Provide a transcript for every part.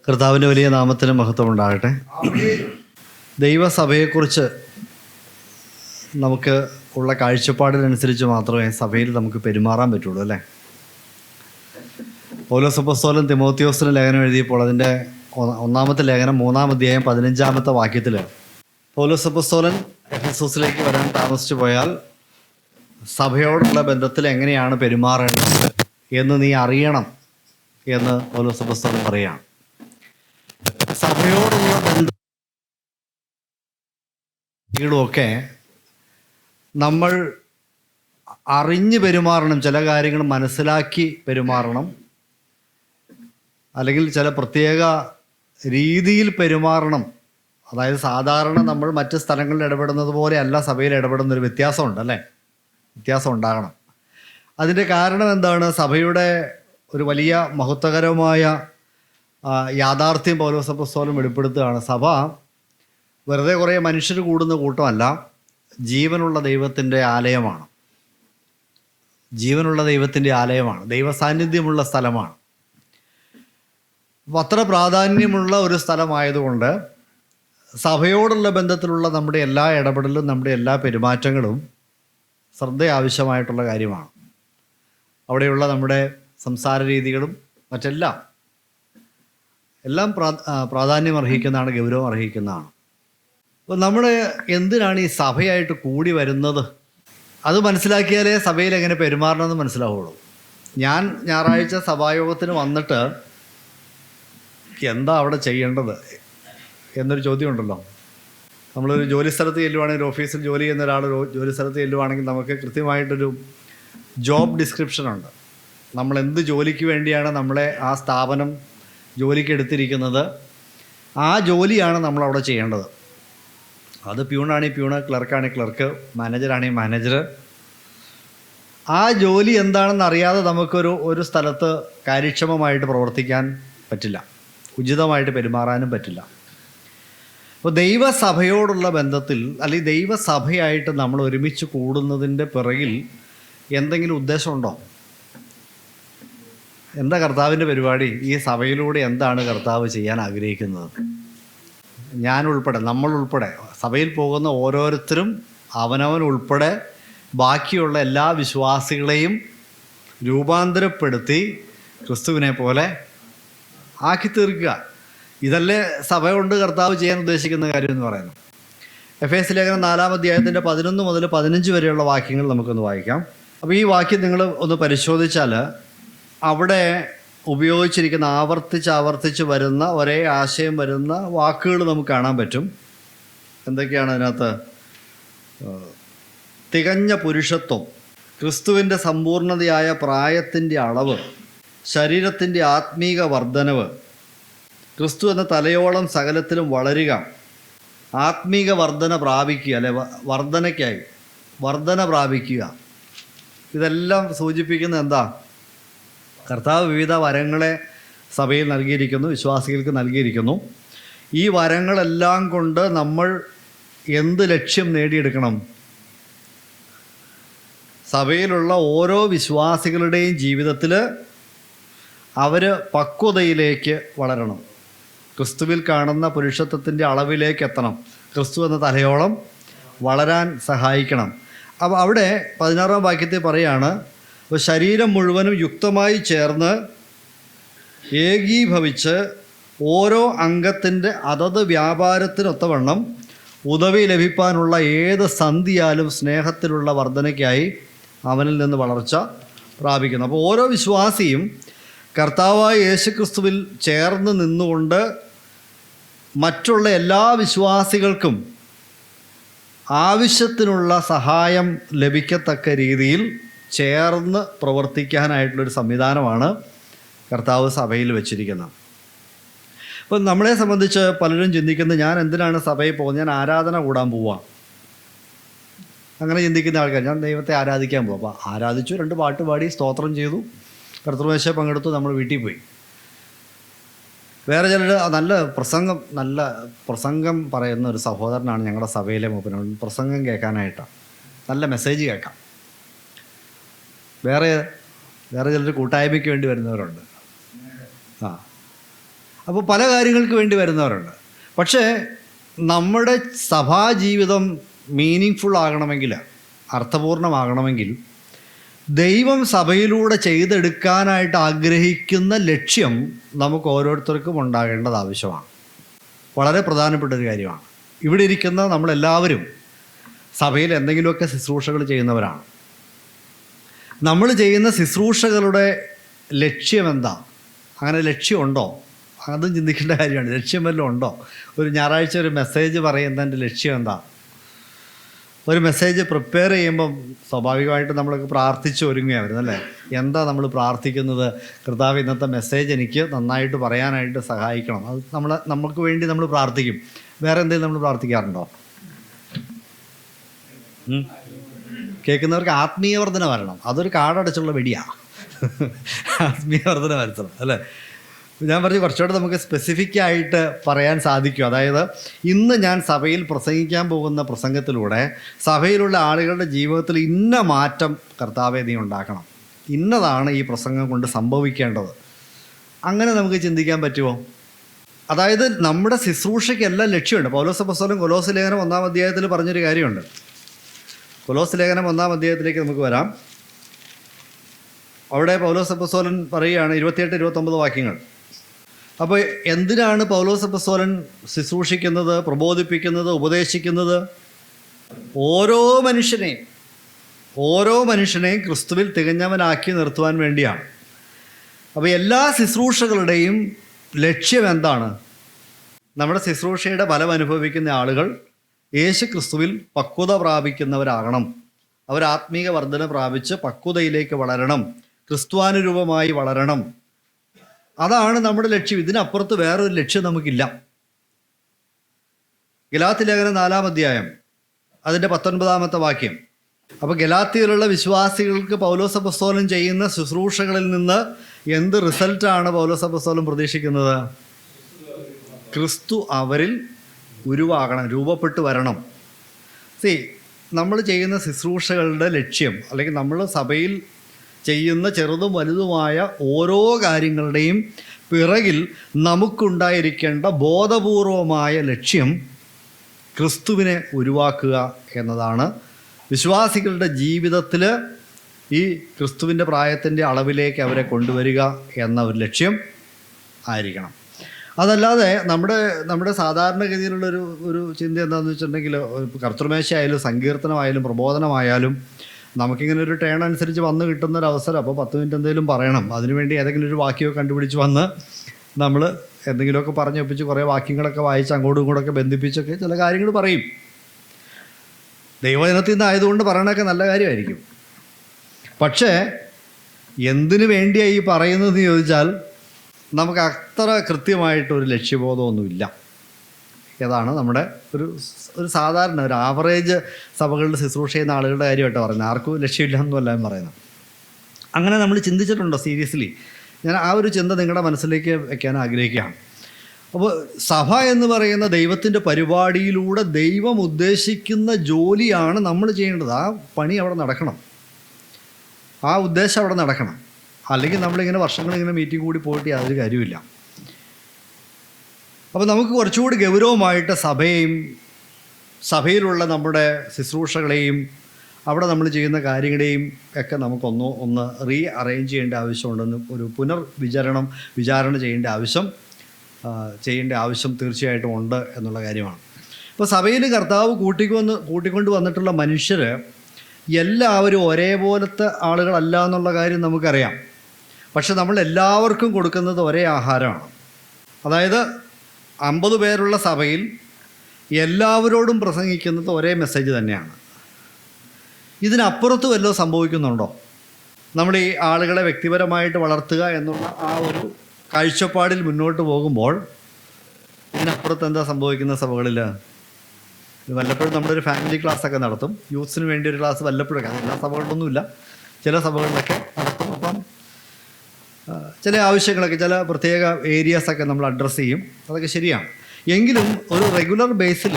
കർത്താവിൻ്റെ വലിയ നാമത്തിന് മഹത്വം ഉണ്ടാകട്ടെ. ദൈവസഭയെക്കുറിച്ച് നമുക്ക് ഉള്ള കാഴ്ചപ്പാടിനനുസരിച്ച് മാത്രമേ സഭയിൽ നമുക്ക് പെരുമാറാൻ പറ്റുള്ളൂ, അല്ലേ? പൗലോസ് അപ്പോസ്തലൻ തിമോത്തിയോസിന് ലേഖനം എഴുതിയപ്പോൾ അതിൻ്റെ ഒന്നാമത്തെ ലേഖനം 3-ാം അധ്യായം 15-ാമത്തെ വാക്യത്തിൽ പൗലോസ് അപ്പോസ്തലൻ എഫെസോസിലേക്ക് വരാൻ താമസിച്ചു പോയാൽ സഭയോടുള്ള ബന്ധത്തിൽ എങ്ങനെയാണ് പെരുമാറേണ്ടത് എന്ന് നീ അറിയണം എന്ന് പൗലോസ് അപ്പോസ്തലൻ പറയുകയാണ്. സഭയോടുള്ള ബന്ധങ്ങളൊക്കെ നമ്മൾ അറിഞ്ഞ് പെരുമാറണം, ചില കാര്യങ്ങൾ മനസ്സിലാക്കി പെരുമാറണം, അല്ലെങ്കിൽ ചില പ്രത്യേക രീതിയിൽ പെരുമാറണം. അതായത് സാധാരണ നമ്മൾ മറ്റ് സ്ഥലങ്ങളിൽ ഇടപെടുന്നത് പോലെ അല്ല സഭയിൽ ഇടപെടുന്നൊരു വ്യത്യാസമുണ്ട്, അല്ലേ? വ്യത്യാസം ഉണ്ടാകണം. അതിൻ്റെ കാരണം എന്താണ്? സഭയുടെ ഒരു വലിയ മഹത്വകരമായ യാഥാർത്ഥ്യം പൗലോസ് അപ്പോസ്തലൻ വെളിപ്പെടുത്തുകയാണ്. സഭ വെറുതെ കുറേ മനുഷ്യർ കൂടുന്ന കൂട്ടമല്ല, ജീവനുള്ള ദൈവത്തിൻ്റെ ആലയമാണ്. ജീവനുള്ള ദൈവത്തിൻ്റെ ആലയമാണ്, ദൈവസാന്നിധ്യമുള്ള സ്ഥലമാണ്. അപ്പോൾ അത്ര പ്രാധാന്യമുള്ള ഒരു സ്ഥലമായതുകൊണ്ട് സഭയോടുള്ള ബന്ധത്തിലുള്ള നമ്മുടെ എല്ലാ ഇടപെടലും, നമ്മുടെ എല്ലാ പെരുമാറ്റങ്ങളും ശ്രദ്ധ ആവശ്യമായിട്ടുള്ള കാര്യമാണ്. അവിടെയുള്ള നമ്മുടെ സംസാര രീതികളും മറ്റെല്ലാം പ്രാധാന്യം അർഹിക്കുന്നതാണ്, ഗൗരവം അർഹിക്കുന്നതാണ്. അപ്പോൾ നമ്മൾ എന്തിനാണ് ഈ സഭയായിട്ട് കൂടി വരുന്നത്? അത് മനസ്സിലാക്കിയാലേ സഭയിൽ എങ്ങനെ പെരുമാറണമെന്ന് മനസ്സിലാവുള്ളൂ. ഞാൻ ഞായറാഴ്ച സഭായോഗത്തിന് വന്നിട്ട് എന്താ അവിടെ ചെയ്യേണ്ടത് എന്നൊരു ചോദ്യമുണ്ടല്ലോ. നമ്മളൊരു ജോലി സ്ഥലത്ത് ചെല്ലുവാണെങ്കിൽ, ഒരു ഓഫീസിൽ ജോലി ചെയ്യുന്ന ഒരാൾ ജോലി സ്ഥലത്ത് ചെല്ലുവാണെങ്കിൽ നമുക്ക് കൃത്യമായിട്ടൊരു ജോബ് ഡിസ്ക്രിപ്ഷനുണ്ട്. നമ്മൾ എന്ത് ജോലിക്ക് വേണ്ടിയാണ് നമ്മളെ ആ സ്ഥാപനം ജോലിക്ക് എടുത്തിരിക്കുന്നത്, ആ ജോലിയാണ് നമ്മളവിടെ ചെയ്യേണ്ടത്. അത് പ്യൂണാണെങ്കിൽ പ്യൂണ്, ക്ലർക്കാണെങ്കിൽ ക്ലർക്ക്, മാനേജറാണെങ്കിൽ മാനേജർ. ആ ജോലി എന്താണെന്ന് അറിയാതെ നമുക്കൊരു സ്ഥലത്ത് കാര്യക്ഷമമായിട്ട് പ്രവർത്തിക്കാൻ പറ്റില്ല, ഉചിതമായിട്ട് പെരുമാറാനും പറ്റില്ല. അപ്പോൾ ദൈവസഭയോടുള്ള ബന്ധത്തിൽ, അല്ലെങ്കിൽ ദൈവസഭയായിട്ട് നമ്മൾ ഒരുമിച്ച് കൂടുന്നതിൻ്റെ പിറകിൽ എന്തെങ്കിലും ഉദ്ദേശമുണ്ടോ? എന്താ കർത്താവിൻ്റെ പരിപാടി? ഈ സഭയിലൂടെ എന്താണ് കർത്താവ് ചെയ്യാൻ ആഗ്രഹിക്കുന്നത്? ഞാനുൾപ്പെടെ, നമ്മളുൾപ്പെടെ, സഭയിൽ പോകുന്ന ഓരോരുത്തരും അവനവൻ ഉൾപ്പെടെ ബാക്കിയുള്ള എല്ലാ വിശ്വാസികളെയും രൂപാന്തരപ്പെടുത്തി ക്രിസ്തുവിനെ പോലെ ആക്കി തീർക്കുക. ഇതല്ലേ സഭ കൊണ്ട് കർത്താവ് ചെയ്യാൻ ഉദ്ദേശിക്കുന്ന കാര്യം എന്ന് പറയുന്നത്. എഫേസ്യ ലേഖനം 4-ാം അധ്യായത്തിൻ്റെ 11 മുതൽ 15 വരെയുള്ള വാക്യങ്ങൾ നമുക്കൊന്ന് വായിക്കാം. അപ്പോൾ ഈ വാക്യം നിങ്ങൾ ഒന്ന് പരിശോധിച്ചാൽ അവിടെ ഉപയോഗിച്ചിരിക്കുന്ന ആവർത്തിച്ച് വരുന്ന, ഒരേ ആശയം വരുന്ന വാക്കുകൾ നമുക്ക് കാണാൻ പറ്റും. എന്തൊക്കെയാണ് അതിനകത്ത്? തികഞ്ഞ പുരുഷത്വം, ക്രിസ്തുവിൻ്റെ സമ്പൂർണതയായ പ്രായത്തിൻ്റെ അളവ്, ശരീരത്തിൻ്റെ ആത്മീക വർധനവ്, ക്രിസ്തു എന്ന തലയോളം സകലത്തിലും വളരുക, ആത്മീക വർധന പ്രാപിക്കുക, അല്ലെ, വർധന പ്രാപിക്കുക. ഇതെല്ലാം സൂചിപ്പിക്കുന്നത് എന്താ? കർത്താവ് വിവിധ വരങ്ങളെ സഭയിൽ നൽകിയിരിക്കുന്നു, വിശ്വാസികൾക്ക് നൽകിയിരിക്കുന്നു. ഈ വരങ്ങളെല്ലാം കൊണ്ട് നമ്മൾ എന്ത് ലക്ഷ്യം നേടിയെടുക്കണം? സഭയിലുള്ള ഓരോ വിശ്വാസികളുടെയും ജീവിതത്തിൽ അവർ പക്വതയിലേക്ക് വളരണം, ക്രിസ്തുവിൽ കാണുന്ന പുരുഷത്വത്തിൻ്റെ അളവിലേക്ക് എത്തണം, ക്രിസ്തു എന്ന തലയോളം വളരാൻ സഹായിക്കണം. അപ്പോൾ അവിടെ 16-ാം വാക്യത്തിൽ പറയാണ്, അപ്പോൾ ശരീരം മുഴുവനും യുക്തമായി ചേർന്ന് ഏകീഭവിച്ച് ഓരോ അംഗത്തിൻ്റെ അതത് വ്യാപാരത്തിനൊത്തവണ്ണം ഉദവി ലഭിക്കാനുള്ള ഏത് സന്ധിയാലും സ്നേഹത്തിലുള്ള വർധനയ്ക്കായി അവനിൽ നിന്ന് വളർച്ച പ്രാപിക്കുന്നു. അപ്പോൾ ഓരോ വിശ്വാസിയും കർത്താവായ യേശുക്രിസ്തുവിൽ ചേർന്ന് നിന്നുകൊണ്ട് മറ്റുള്ള എല്ലാ വിശ്വാസികൾക്കും ആവശ്യത്തിനുള്ള സഹായം ലഭിക്കത്തക്ക രീതിയിൽ ചേർന്ന് പ്രവർത്തിക്കാനായിട്ടുള്ളൊരു സംവിധാനമാണ് കർത്താവ് സഭയിൽ വെച്ചിരിക്കുന്നത്. അപ്പോൾ നമ്മളെ സംബന്ധിച്ച് പലരും ചിന്തിക്കുന്നത്, ഞാൻ എന്തിനാണ് സഭയിൽ പോകുന്നത്? ഞാൻ ആരാധന കൂടാൻ പോവാം. അങ്ങനെ ചിന്തിക്കുന്ന ആൾക്കാർ, ഞാൻ ദൈവത്തെ ആരാധിക്കാൻ പോവാം. അപ്പോൾ ആരാധിച്ചു, 2 പാട്ട് പാടി, സ്തോത്രം ചെയ്തു, കർത്തൃമേശ പങ്കെടുത്തു, നമ്മൾ വീട്ടിൽ പോയി. വേറെ ചിലർ നല്ല പ്രസംഗം പറയുന്ന ഒരു സഹോദരനാണ് ഞങ്ങളുടെ സഭയിലെ മൂപ്പൻ. പ്രസംഗം കേൾക്കാനായിട്ടാണ്, നല്ല മെസ്സേജ് കേൾക്കാം. വേറെ ചിലർ കൂട്ടായ്മയ്ക്ക് വേണ്ടി വരുന്നവരുണ്ട്. അപ്പോൾ പല കാര്യങ്ങൾക്ക് വേണ്ടി വരുന്നവരുണ്ട്. പക്ഷേ നമ്മുടെ സഭാജീവിതം മീനിങ് ഫുൾ ആകണമെങ്കിൽ, അർത്ഥപൂർണമാകണമെങ്കിൽ, ദൈവം സഭയിലൂടെ ചെയ്തെടുക്കാനായിട്ട് ആഗ്രഹിക്കുന്ന ലക്ഷ്യം നമുക്ക് ഓരോരുത്തർക്കും ഉണ്ടാകേണ്ടത് ആവശ്യമാണ്. വളരെ പ്രധാനപ്പെട്ട ഒരു കാര്യമാണ്. ഇവിടെ ഇരിക്കുന്ന നമ്മളെല്ലാവരും സഭയിൽ എന്തെങ്കിലുമൊക്കെ ശുശ്രൂഷകൾ ചെയ്യുന്നവരാണ്. നമ്മൾ ചെയ്യുന്ന ശുശ്രൂഷകളുടെ ലക്ഷ്യം എന്താ? അങ്ങനെ ലക്ഷ്യമുണ്ടോ? അതും ചിന്തിക്കേണ്ട കാര്യമാണ്. ലക്ഷ്യം വല്ലതും ഉണ്ടോ? ഒരു ഞായറാഴ്ച ഒരു മെസ്സേജ് പറയുന്നതിൻ്റെ ലക്ഷ്യം എന്താ? ഒരു മെസ്സേജ് പ്രിപ്പയർ ചെയ്യുമ്പം സ്വാഭാവികമായിട്ട് നമ്മളൊക്കെ പ്രാർത്ഥിച്ച് ഒരുങ്ങുകയാണ് വരുന്നല്ലേ. എന്താ നമ്മൾ പ്രാർത്ഥിക്കുന്നത്? കർത്താവ് ഇന്നത്തെ മെസ്സേജ് എനിക്ക് നന്നായിട്ട് പറയാനായിട്ട് സഹായിക്കണം. അത് നമുക്ക് വേണ്ടി നമ്മൾ പ്രാർത്ഥിക്കും. വേറെ എന്തെങ്കിലും നമ്മൾ പ്രാർത്ഥിക്കാറുണ്ടോ? കേൾക്കുന്നവർക്ക് ആത്മീയവർദ്ധന വരണം. അതൊരു കാടടച്ചുള്ള വെടിയാണ്. ആത്മീയവർദ്ധന വരുത്തണം അല്ലേ. ഞാൻ പറഞ്ഞു കുറച്ചുകൂടെ നമുക്ക് സ്പെസിഫിക് ആയിട്ട് പറയാൻ സാധിക്കും. അതായത് ഇന്ന് ഞാൻ സഭയിൽ പ്രസംഗിക്കാൻ പോകുന്ന പ്രസംഗത്തിലൂടെ സഭയിലുള്ള ആളുകളുടെ ജീവിതത്തിൽ ഇന്ന മാറ്റം കർത്താവേ നീ ഉണ്ടാക്കണം, ഇന്നതാണ് ഈ പ്രസംഗം കൊണ്ട് സംഭവിക്കേണ്ടത്. അങ്ങനെ നമുക്ക് ചിന്തിക്കാൻ പറ്റുമോ? അതായത് നമ്മുടെ ശുശ്രൂഷയ്ക്കെല്ലാം ലക്ഷ്യമുണ്ട്. പൗലോസ് അപ്പോസ്തലൻ കൊലോസ് ലേഖനം 1-ാം അധ്യായത്തിൽ പറഞ്ഞൊരു കാര്യമുണ്ട്. കൊലോസ് ലേഖനം 1-ാം അധ്യായത്തിലേക്ക് നമുക്ക് വരാം. അവിടെ പൗലോസ് അപ്പോസ്തലൻ പറയുകയാണ് 28-29 വാക്യങ്ങൾ. അപ്പോൾ എന്തിനാണ് പൗലോസ് അപ്പോസ്തലൻ ശുശ്രൂഷിക്കുന്നത്, പ്രബോധിപ്പിക്കുന്നത്, ഉപദേശിക്കുന്നത്? ഓരോ മനുഷ്യനെയും ക്രിസ്തുവിൽ തികഞ്ഞവനാക്കി നിർത്തുവാൻ വേണ്ടിയാണ്. അപ്പോൾ എല്ലാ ശുശ്രൂഷകളുടെയും ലക്ഷ്യം എന്താണ്? നമ്മുടെ ശുശ്രൂഷയുടെ ഫലം അനുഭവിക്കുന്ന ആളുകൾ യേശു ക്രിസ്തുവിൽ പക്വത പ്രാപിക്കുന്നവരാകണം. അവർ ആത്മീക വർധന പ്രാപിച്ച് പക്വതയിലേക്ക് വളരണം, ക്രിസ്തുവാനുരൂപമായി വളരണം. അതാണ് നമ്മുടെ ലക്ഷ്യം. ഇതിനപ്പുറത്ത് വേറൊരു ലക്ഷ്യം നമുക്കില്ല. ഗലാത്യ ലേഖനം 4-ാം അധ്യായം അതിൻ്റെ 19-ാമത്തെ വാക്യം. അപ്പോൾ ഗലാത്യയിലുള്ള വിശ്വാസികൾക്ക് പൗലോസ് അപ്പോസ്തലൻ ചെയ്യുന്ന ശുശ്രൂഷകളിൽ നിന്ന് എന്ത് റിസൾട്ടാണ് പൗലോസ് അപ്പോസ്തലൻ പ്രതീക്ഷിക്കുന്നത്? ക്രിസ്തു അവരിൽ ഉരുവാകണം, രൂപപ്പെട്ട് വരണം. നമ്മൾ ചെയ്യുന്ന ശുശ്രൂഷകളുടെ ലക്ഷ്യം, അല്ലെങ്കിൽ നമ്മൾ സഭയിൽ ചെയ്യുന്ന ചെറുതും വലുതുമായ ഓരോ കാര്യങ്ങളുടെയും പിറകിൽ നമുക്കുണ്ടായിരിക്കേണ്ട ബോധപൂർവമായ ലക്ഷ്യം ക്രിസ്തുവിനെ ഉരുവാക്കുക എന്നതാണ്. വിശ്വാസികളുടെ ജീവിതത്തിൽ ഈ ക്രിസ്തുവിൻ്റെ പ്രായത്തിൻ്റെ അളവിലേക്ക് അവരെ കൊണ്ടുവരിക എന്ന ഒരു ലക്ഷ്യം ആയിരിക്കണം. അതല്ലാതെ നമ്മുടെ സാധാരണഗതിയിലുള്ളൊരു ചിന്ത എന്താണെന്ന് വെച്ചിട്ടുണ്ടെങ്കിൽ, കർത്തൃമേശയായാലും സങ്കീർത്തനമായാലും പ്രബോധനമായാലും നമുക്കിങ്ങനെ ഒരു ടേൺ അനുസരിച്ച് വന്ന് കിട്ടുന്നൊരവസരം. അപ്പോൾ 10 മിനിറ്റ് എന്തെങ്കിലും പറയണം, അതിനുവേണ്ടി ഏതെങ്കിലും ഒരു വാക്യമൊക്കെ കണ്ടുപിടിച്ച് വന്ന് നമ്മൾ എന്തെങ്കിലുമൊക്കെ പറഞ്ഞൊപ്പിച്ച് കുറേ വാക്യങ്ങളൊക്കെ വായിച്ച് അങ്ങോട്ടും ഇങ്ങോട്ടൊക്കെ ബന്ധിപ്പിച്ചൊക്കെ ചില കാര്യങ്ങൾ പറയും. ദൈവജനത്തിൽ നിന്നായതുകൊണ്ട് പറയണതൊക്കെ നല്ല കാര്യമായിരിക്കും. പക്ഷേ എന്തിനു വേണ്ടിയാണ് ഈ പറയുന്നതെന്ന് ചോദിച്ചാൽ നമുക്ക് അത്ര കൃത്യമായിട്ടൊരു ലക്ഷ്യബോധമൊന്നുമില്ല. ഏതാണ് നമ്മുടെ ഒരു സാധാരണ ഒരു ആവറേജ് സഭകളിൽ ശുശ്രൂഷ ചെയ്യുന്ന ആളുകളുടെ കാര്യമായിട്ട് പറയുന്നത്. ആർക്കും ലക്ഷ്യമില്ല എന്നല്ല ഞാൻ പറയുന്നത്. അങ്ങനെ നമ്മൾ ചിന്തിച്ചിട്ടുണ്ടോ സീരിയസ്ലി? ഞാൻ ആ ഒരു ചിന്ത നിങ്ങളുടെ മനസ്സിലേക്ക് വെക്കാൻ ആഗ്രഹിക്കുകയാണ്. അപ്പോൾ സഭ എന്ന് പറയുന്ന ദൈവത്തിൻ്റെ പരിപാടിയിലൂടെ ദൈവം ഉദ്ദേശിക്കുന്ന ജോലിയാണ് നമ്മൾ ചെയ്യേണ്ടത്. ആ പണി അവിടെ നടക്കണം, ആ ഉദ്ദേശം അവിടെ നടക്കണം. അല്ലെങ്കിൽ നമ്മളിങ്ങനെ വർഷങ്ങളിങ്ങനെ മീറ്റിംഗ് കൂടി പോയിട്ട് യാതൊരു കാര്യമില്ല. അപ്പോൾ നമുക്ക് കുറച്ചുകൂടി ഗൗരവമായിട്ട് സഭയിലുള്ള നമ്മുടെ ശുശ്രൂഷകളെയും അവിടെ നമ്മൾ ചെയ്യുന്ന കാര്യങ്ങളെയും ഒക്കെ നമുക്കൊന്ന് റീ അറേഞ്ച് ചെയ്യേണ്ട ആവശ്യമുണ്ടെന്ന്, ഒരു വിചാരണ ചെയ്യേണ്ട ആവശ്യം തീർച്ചയായിട്ടും ഉണ്ട് എന്നുള്ള കാര്യമാണ്. ഇപ്പോൾ സഭയിൽ കർത്താവ് കൂട്ടിക്കൊണ്ട് വന്നിട്ടുള്ള മനുഷ്യർ എല്ലാവരും ഒരേപോലത്തെ ആളുകളല്ല എന്നുള്ള കാര്യം നമുക്കറിയാം. പക്ഷെ നമ്മൾ എല്ലാവർക്കും കൊടുക്കുന്നത് ഒരേ ആഹാരമാണ്. അതായത് 50 പേരുള്ള സഭയിൽ എല്ലാവരോടും പ്രസംഗിക്കുന്നത് ഒരേ മെസ്സേജ് തന്നെയാണ്. ഇതിനപ്പുറത്ത് വല്ലതും സംഭവിക്കുന്നുണ്ടോ? നമ്മൾ ഈ ആളുകളെ വ്യക്തിപരമായിട്ട് വളർത്തുക എന്നുള്ള ആ ഒരു കാഴ്ചപ്പാടിൽ മുന്നോട്ട് പോകുമ്പോൾ ഇതിനപ്പുറത്ത് എന്താ സംഭവിക്കുന്ന സഭകളിൽ? വല്ലപ്പോഴും നമ്മളൊരു ഫാമിലി ക്ലാസ്സൊക്കെ നടത്തും. യൂത്ത്സിന് വേണ്ടി ഒരു ക്ലാസ് വല്ലപ്പോഴൊക്കെ, എല്ലാ സഭകളിലൊന്നുമില്ല, ചില സഭകളിലൊക്കെ നടത്തും. അപ്പം ചില ആവശ്യങ്ങളൊക്കെ, ചില പ്രത്യേക ഏരിയാസൊക്കെ നമ്മൾ അഡ്രസ്സ് ചെയ്യും. അതൊക്കെ ശരിയാണ്. എങ്കിലും ഒരു റെഗുലർ ബേസിൽ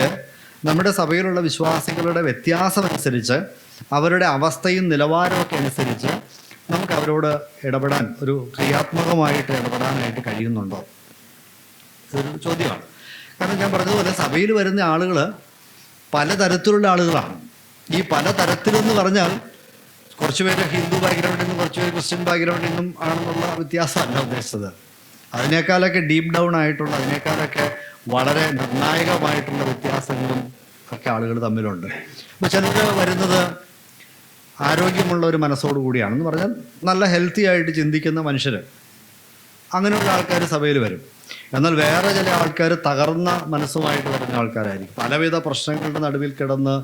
നമ്മുടെ സഭയിലുള്ള വിശ്വാസികളുടെ വ്യത്യാസമനുസരിച്ച്, അവരുടെ അവസ്ഥയും നിലവാരമൊക്കെ അനുസരിച്ച് നമുക്ക് അവരോട് ഇടപെടാൻ, ഒരു ക്രിയാത്മകമായിട്ട് ഇടപെടാനായിട്ട് കഴിയുന്നുണ്ടോ? ഇതൊരു ചോദ്യമാണ്. കാരണം ഞാൻ പറഞ്ഞതുപോലെ സഭയിൽ വരുന്ന ആളുകൾ പലതരത്തിലുള്ള ആളുകളാണ്. ഈ പലതരത്തിലെന്ന് പറഞ്ഞാൽ കുറച്ച് പേര് ഹിന്ദു ബാക്ക്ഗ്രൗണ്ടിൽ നിന്നും കുറച്ച് പേര് ക്രിസ്ത്യൻ ബാക്ക്ഗ്രൗണ്ടിൽ നിന്നും ആണെന്നുള്ള വ്യത്യാസമല്ല ഉദ്ദേശിച്ചത്. അതിനേക്കാളൊക്കെ ഡീപ്പ് ഡൗൺ ആയിട്ടുള്ള, അതിനേക്കാളൊക്കെ വളരെ നിർണായകമായിട്ടുള്ള വ്യത്യാസങ്ങളും ഒക്കെ ആളുകൾ തമ്മിലുണ്ട്. അപ്പോൾ ചിലർ വരുന്നത് ആരോഗ്യമുള്ള ഒരു മനസ്സോടു കൂടിയാണെന്ന് പറഞ്ഞാൽ നല്ല ഹെൽത്തി ആയിട്ട് ചിന്തിക്കുന്ന മനുഷ്യർ, അങ്ങനെയുള്ള ആൾക്കാർ സഭയിൽ വരും. എന്നാൽ വേറെ ചില ആൾക്കാർ തകർന്ന മനസ്സുമായിട്ട് വരുന്ന ആൾക്കാരായിരിക്കും. പലവിധ പ്രശ്നങ്ങളുടെ നടുവിൽ കിടന്ന്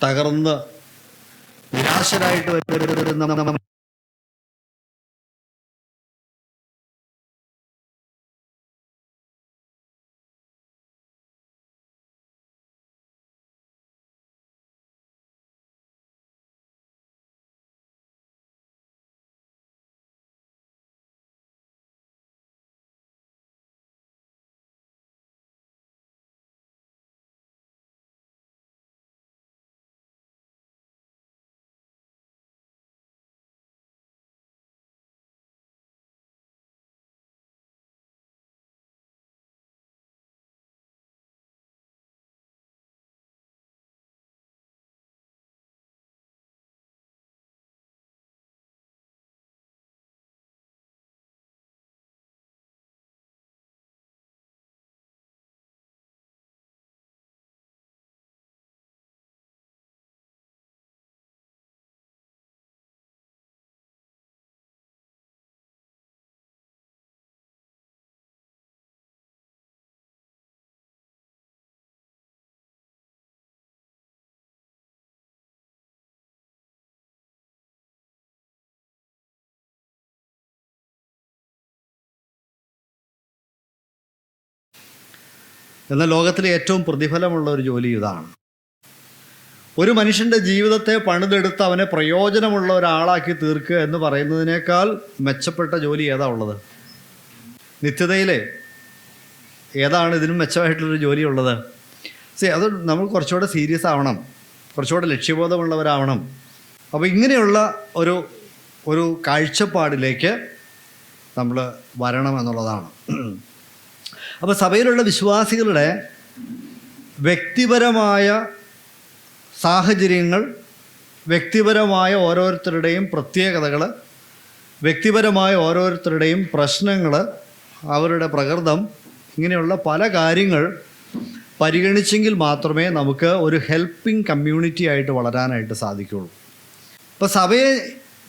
തകർന്ന് നിരാശരായിട്ട് വരുന്ന എന്നാൽ ലോകത്തിലെ ഏറ്റവും പ്രതിഫലമുള്ള ഒരു ജോലി ഇതാണ്. ഒരു മനുഷ്യൻ്റെ ജീവിതത്തെ പണിതെടുത്ത് അവനെ പ്രയോജനമുള്ള ഒരാളാക്കി തീർക്കുക എന്ന് പറയുന്നതിനേക്കാൾ മെച്ചപ്പെട്ട ജോലി ഏതാ ഉള്ളത്? നിത്യതയിലെ ഏതാണ് ഇതിനും മെച്ചമായിട്ടുള്ളൊരു ജോലി ഉള്ളത്? അത് നമ്മൾ കുറച്ചുകൂടെ സീരിയസ് ആവണം, കുറച്ചുകൂടെ ലക്ഷ്യബോധമുള്ളവരാവണം. അപ്പോൾ ഇങ്ങനെയുള്ള ഒരു കാഴ്ചപ്പാടിലേക്ക് നമ്മൾ വരണം എന്നുള്ളതാണ്. അപ്പോൾ സഭയിലുള്ള വിശ്വാസികളുടെ വ്യക്തിപരമായ സാഹചര്യങ്ങൾ, വ്യക്തിപരമായ ഓരോരുത്തരുടെയും പ്രത്യേകതകൾ, വ്യക്തിപരമായ ഓരോരുത്തരുടെയും പ്രശ്നങ്ങൾ, അവരുടെ പ്രകൃതം, ഇങ്ങനെയുള്ള പല കാര്യങ്ങൾ പരിഗണിച്ചെങ്കിൽ മാത്രമേ നമുക്ക് ഒരു ഹെൽപ്പിംഗ് കമ്മ്യൂണിറ്റി ആയിട്ട് വളരാനായിട്ട് സാധിക്കുകയുള്ളൂ. ഇപ്പോൾ സഭയെ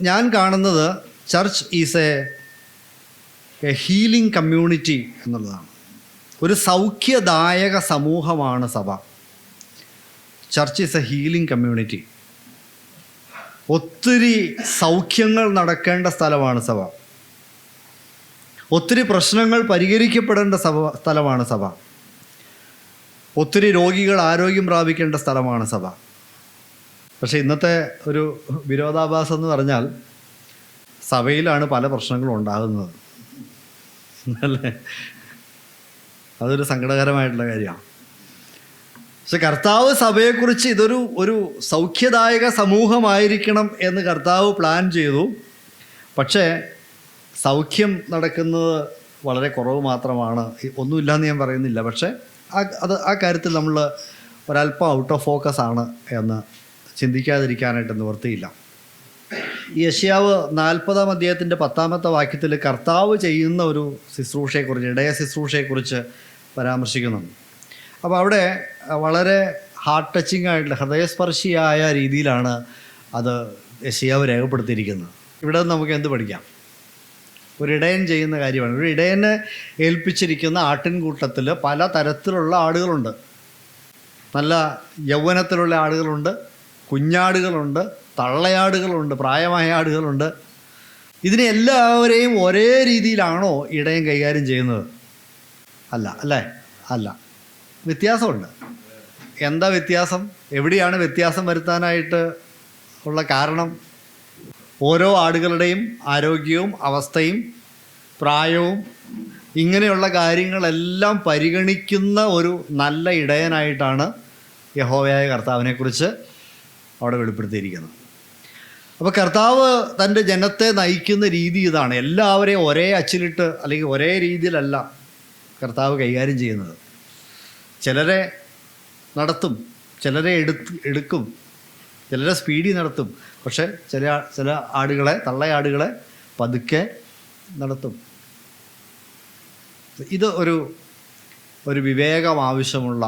ഞാൻ കാണുന്നത് church is A healing community എന്നുള്ളതാണ്. ഒരു സൗഖ്യദായക സമൂഹമാണ് സഭ. Church is A healing community. ഒത്തിരി സൗഖ്യങ്ങൾ നടക്കേണ്ട സ്ഥലമാണ് സഭ. ഒത്തിരി പ്രശ്നങ്ങൾ പരിഹരിക്കപ്പെടേണ്ട സ്ഥലമാണ് സഭ. ഒത്തിരി രോഗികൾ ആരോഗ്യം പ്രാപിക്കേണ്ട സ്ഥലമാണ് സഭ. പക്ഷേ ഇന്നത്തെ ഒരു വിരോധാഭാസം എന്ന് പറഞ്ഞാൽ സഭയിലാണ് പല പ്രശ്നങ്ങളും ഉണ്ടാകുന്നത്, അല്ലേ? അതൊരു സങ്കടകരമായിട്ടുള്ള കാര്യമാണ്. പക്ഷെ കർത്താവ് സഭയെക്കുറിച്ച് ഒരു സൗഖ്യദായക സമൂഹമായിരിക്കണം എന്ന് കർത്താവ് പ്ലാൻ ചെയ്തു. പക്ഷേ സൗഖ്യം നടക്കുന്നത് വളരെ കുറവ് മാത്രമാണ്. ഒന്നുമില്ലയെന്ന് ഞാൻ പറയുന്നില്ല, പക്ഷേ ആ കാര്യത്തിൽ നമ്മൾ ഒരല്പം ഔട്ട് ഓഫ് ഫോക്കസ് ആണ് എന്ന് ചിന്തിക്കാതിരിക്കാനായിട്ട് നിവൃത്തിയില്ല. ഈ യെശയ്യാവ് 40-ാം അധ്യായത്തിൻ്റെ 10-ാമത്തെ വാക്യത്തിൽ കർത്താവ് ചെയ്യുന്ന ഒരു ശുശ്രൂഷയെക്കുറിച്ച്, ഇടയ ശുശ്രൂഷയെക്കുറിച്ച് പരാമർശിക്കുന്നുണ്ട്. അപ്പോൾ അവിടെ വളരെ ഹാർട്ട് ടച്ചിങ് ആയിട്ടുള്ള, ഹൃദയസ്പർശിയായ രീതിയിലാണ് അത് യെശയ്യാവ് രേഖപ്പെടുത്തിയിരിക്കുന്നത്. ഇവിടെ നമുക്ക് എന്ത് പഠിക്കാം? ഒരു ഇടയൻ ചെയ്യുന്ന കാര്യമാണ്. ഒരു ഇടയനെ ഏൽപ്പിച്ചിരിക്കുന്ന ആട്ടിൻകൂട്ടത്തിൽ പല തരത്തിലുള്ള ആടുകളുണ്ട്. നല്ല യൗവനത്തിലുള്ള ആടുകളുണ്ട്, കുഞ്ഞാടുകളുണ്ട്, തള്ളയാടുകളുണ്ട്, പ്രായമായ ആടുകളുണ്ട്. ഇതിനെ എല്ലാവരെയും ഒരേ രീതിയിലാണോ ഇടയൻ കൈകാര്യം ചെയ്യുന്നത്? അല്ല, അല്ലേ? അല്ല, വ്യത്യാസമുണ്ട്. എന്താ വ്യത്യാസം? എവിടെയാണ് വ്യത്യാസം വരുത്താനായിട്ട് ഉള്ള കാരണം? ഓരോ ആടുകളുടെയും ആരോഗ്യവും അവസ്ഥയും പ്രായവും ഇങ്ങനെയുള്ള കാര്യങ്ങളെല്ലാം പരിഗണിക്കുന്ന ഒരു നല്ല ഇടയനായിട്ടാണ് യഹോവയായ കർത്താവിനെക്കുറിച്ച് അവിടെ വെളിപ്പെടുത്തിയിരിക്കുന്നത്. അപ്പോൾ കർത്താവ് തൻ്റെ ജനത്തെ നയിക്കുന്ന രീതി ഇതാണ്. എല്ലാവരെയും ഒരേ അച്ചിലിട്ട് അല്ലെങ്കിൽ ഒരേ രീതിയിലല്ല കർത്താവ് കൈകാര്യം ചെയ്യുന്നത്. ചിലരെ നടത്തും, ചിലരെ എടുക്കും, ചിലരെ സ്പീഡിൽ നടത്തും. പക്ഷേ ചില ആടുകളെ, തള്ളയാടുകളെ പതുക്കെ നടത്തും. ഇത് ഒരു വിവേകം ആവശ്യമുള്ള,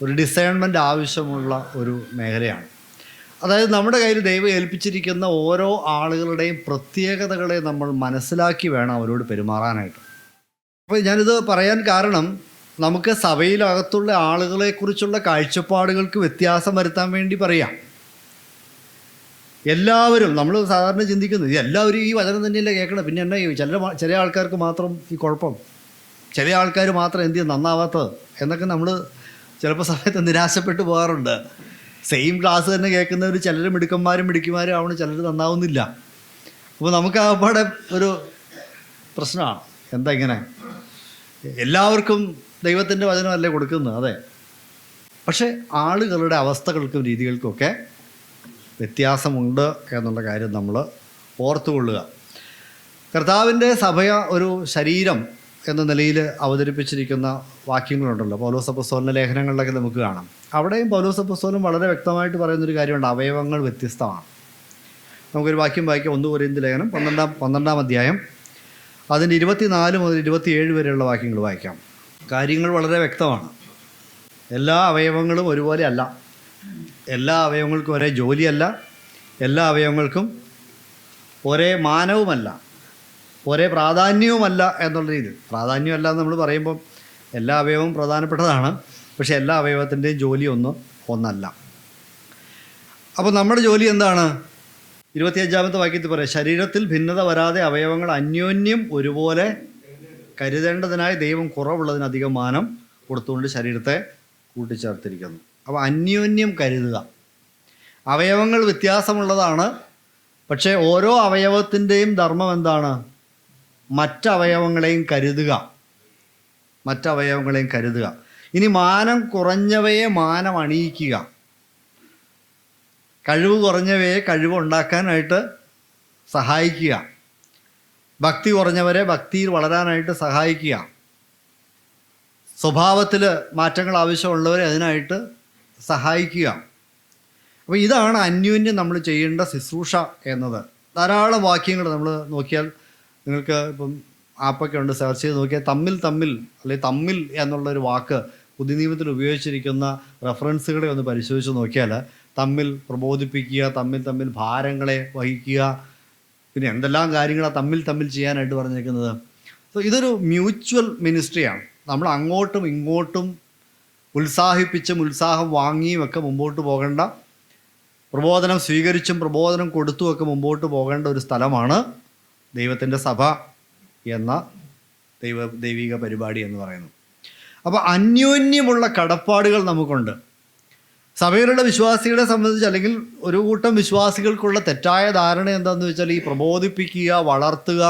ഒരു ഡിസൈൻമെൻ്റ് ആവശ്യമുള്ള ഒരു മേഖലയാണ്. അതായത് നമ്മുടെ കയ്യിൽ ദൈവം ഏൽപ്പിച്ചിരിക്കുന്ന ഓരോ ആളുകളുടെയും പ്രത്യേകതകളെ നമ്മൾ മനസ്സിലാക്കി വേണം അവരോട് പെരുമാറാനായിട്ട്. അപ്പോൾ ഞാനിത് പറയാൻ കാരണം, നമുക്ക് സഭയിലകത്തുള്ള ആളുകളെക്കുറിച്ചുള്ള കാഴ്ചപ്പാടുകൾക്ക് വ്യത്യാസം വരുത്താൻ വേണ്ടി പറയാം. എല്ലാവരും, നമ്മൾ സാധാരണ ചിന്തിക്കുന്നത് എല്ലാവരും ഈ വചനം തന്നെയല്ലേ കേൾക്കണം, പിന്നെ എന്നാ ചില ആൾക്കാർക്ക് മാത്രം ഈ കുഴപ്പം, ചില ആൾക്കാർ മാത്രം എന്ത് നന്നാവാത്തത് എന്നൊക്കെ നമ്മൾ ചിലപ്പോൾ സമയത്ത് നിരാശപ്പെട്ടു പോകാറുണ്ട്. സെയിം ക്ലാസ് തന്നെ കേൾക്കുന്നവർ ചിലർ മിടുക്കന്മാരും ആവണം, ചിലർ നന്നാവുന്നില്ല. അപ്പോൾ നമുക്ക് ആകപ്പാടെ ഒരു പ്രശ്നമാണ്. എന്താ ഇങ്ങനെ എല്ലാവർക്കും ദൈവത്തിൻ്റെ വചനമല്ലേ കൊടുക്കുന്നത്? അതെ, പക്ഷേ ആളുകളുടെ അവസ്ഥകൾക്കും രീതികൾക്കുമൊക്കെ വ്യത്യാസമുണ്ട് എന്നുള്ള കാര്യം നമ്മൾ ഓർത്തുകൊള്ളുക. കർത്താവിൻ്റെ സഭ ഒരു ശരീരം എന്ന നിലയിൽ അവതരിപ്പിച്ചിരിക്കുന്ന വാക്യങ്ങളുണ്ടല്ലോ, പൗലോസ് അപ്പോസ്തലൻ്റെ ലേഖനങ്ങളിലൊക്കെ നമുക്ക് കാണാം. അവിടെയും പൗലോസ് അപ്പോസ്തലൻ വളരെ വ്യക്തമായിട്ട് പറയുന്നൊരു കാര്യമുണ്ട്, അവയവങ്ങൾ വ്യത്യസ്തമാണ്. നമുക്കൊരു വാക്യം വായിക്കാം, 1 കൊരിന്ത്യർ ലേഖനം 12-ാം അധ്യായം, അതിൻ്റെ 24 മുതൽ 27 വരെയുള്ള വാക്യങ്ങൾ വായിക്കാം. കാര്യങ്ങൾ വളരെ വ്യക്തമാണ്. എല്ലാ അവയവങ്ങളും ഒരുപോലെ അല്ല, എല്ലാ അവയവങ്ങൾക്കും ഒരേ ജോലിയല്ല, എല്ലാ അവയവങ്ങൾക്കും ഒരേ മാനവുമല്ല, ഒരേ പ്രാധാന്യവുമല്ല എന്നുള്ള രീതിയിൽ. പ്രാധാന്യമല്ല എന്ന് നമ്മൾ പറയുമ്പം എല്ലാ അവയവവും പ്രധാനപ്പെട്ടതാണ്, പക്ഷേ എല്ലാ അവയവത്തിൻ്റെയും ജോലി ഒന്നല്ല. അപ്പോൾ നമ്മുടെ ജോലി എന്താണ്? 25-ാമത്തെ വാക്യത്തിൽ പറയാം, ശരീരത്തിൽ ഭിന്നത വരാതെ അവയവങ്ങൾ അന്യോന്യം ഒരുപോലെ കരുതേണ്ടതിനായി ദൈവം കുറവുള്ളതിനധികം മാനം കൊടുത്തുകൊണ്ട് ശരീരത്തെ കൂട്ടിച്ചേർത്തിരിക്കുന്നു. അപ്പോൾ അന്യോന്യം കരുതുക. അവയവങ്ങൾ വ്യത്യാസമുള്ളതാണ്, പക്ഷേ ഓരോ അവയവത്തിൻ്റെയും ധർമ്മം എന്താണ്? മറ്റവയവങ്ങളെയും കരുതുക. ഇനി മാനം കുറഞ്ഞവയെ മാനം അണിയിക്കുക, കഴിവ് കുറഞ്ഞവയെ കഴിവുണ്ടാക്കാനായിട്ട് സഹായിക്കുക, ഭക്തി കുറഞ്ഞവരെ ഭക്തിയിൽ വളരാനായിട്ട് സഹായിക്കുക, സ്വഭാവത്തിൽ മാറ്റങ്ങൾ ആവശ്യമുള്ളവരെ അതിനായിട്ട് സഹായിക്കുക. അപ്പോൾ ഇതാണ് അന്യോന്യം നമ്മൾ ചെയ്യേണ്ട ശുശ്രൂഷ എന്നത്. ധാരാളം വാക്യങ്ങൾ നമ്മൾ നോക്കിയാൽ, നിങ്ങൾക്ക് ഇപ്പം ആപ്പൊക്കെ ഉണ്ട്, സെർച്ച് ചെയ്ത് നോക്കിയാൽ അല്ലെങ്കിൽ തമ്മിൽ എന്നുള്ളൊരു വാക്ക് പുതിയ നിയമത്തിൽ ഉപയോഗിച്ചിരിക്കുന്ന റെഫറൻസുകളെ ഒന്ന് പരിശോധിച്ച് നോക്കിയാൽ, തമ്മിൽ പ്രബോധിപ്പിക്കുക, തമ്മിൽ ഭാരങ്ങളെ വഹിക്കുക, പിന്നെ എന്തെല്ലാം കാര്യങ്ങളാണ് തമ്മിൽ ചെയ്യാനായിട്ട് പറഞ്ഞിരിക്കുന്നത്. സോ ഇതൊരു മ്യൂച്വൽ മിനിസ്ട്രിയാണ്. നമ്മൾ അങ്ങോട്ടും ഇങ്ങോട്ടും ഉത്സാഹം വാങ്ങിയും ഒക്കെ മുമ്പോട്ട് പോകേണ്ട, പ്രബോധനം സ്വീകരിച്ചും പ്രബോധനം കൊടുത്തുമൊക്കെ മുമ്പോട്ട് പോകേണ്ട ഒരു സ്ഥലമാണ് ദൈവത്തിൻ്റെ സഭ എന്ന ദൈവിക പരിപാടി എന്ന് പറയുന്നത്. അപ്പോൾ അന്യോന്യമുള്ള കടപ്പാടുകൾ നമുക്കുണ്ട്. സഭയിലുള്ള വിശ്വാസികളെ സംബന്ധിച്ച്, അല്ലെങ്കിൽ ഒരു കൂട്ടം വിശ്വാസികൾക്കുള്ള തെറ്റായ ധാരണ എന്താണെന്ന് വെച്ചാൽ, ഈ പ്രബോധിപ്പിക്കുക, വളർത്തുക,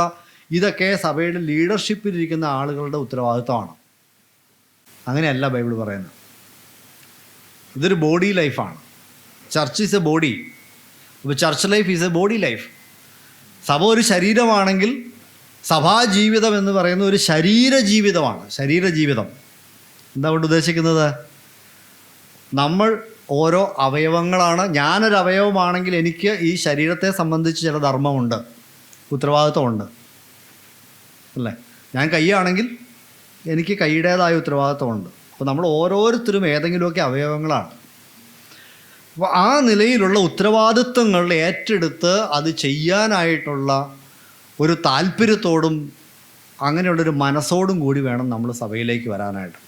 ഇതൊക്കെ സഭയുടെ ലീഡർഷിപ്പിലിരിക്കുന്ന ആളുകളുടെ ഉത്തരവാദിത്തമാണ്. അങ്ങനെയല്ല ബൈബിൾ പറയുന്നത്. ഇതൊരു ബോഡി ലൈഫാണ്. Church is a body. അപ്പോൾ church life is a body life. സഭ ഒരു ശരീരമാണെങ്കിൽ സഭാജീവിതം എന്ന് പറയുന്ന ഒരു ശരീരജീവിതമാണ്. ശരീരജീവിതം എന്താ കൊണ്ട് ഉദ്ദേശിക്കുന്നത്? നമ്മൾ ഓരോ അവയവങ്ങളാണ്. ഞാനൊരു അവയവമാണെങ്കിൽ എനിക്ക് ഈ ശരീരത്തെ സംബന്ധിച്ച് ചില ധർമ്മമുണ്ട്, ഉത്തരവാദിത്വമുണ്ട്, അല്ലേ? ഞാൻ കൈയാണെങ്കിൽ എനിക്ക് കൈയുടേതായ ഉത്തരവാദിത്വമുണ്ട്. അപ്പോൾ നമ്മൾ ഓരോരുത്തരും ഏതെങ്കിലുമൊക്കെ അവയവങ്ങളാണ്. അപ്പോൾ ആ നിലയിലുള്ള ഉത്തരവാദിത്വങ്ങൾ ഏറ്റെടുത്ത് അത് ചെയ്യാനായിട്ടുള്ള ഒരു താല്പര്യത്തോടും അങ്ങനെയുള്ളൊരു മനസ്സോടും കൂടി വേണം നമ്മൾ സഭയിലേക്ക് വരാനായിട്ട്.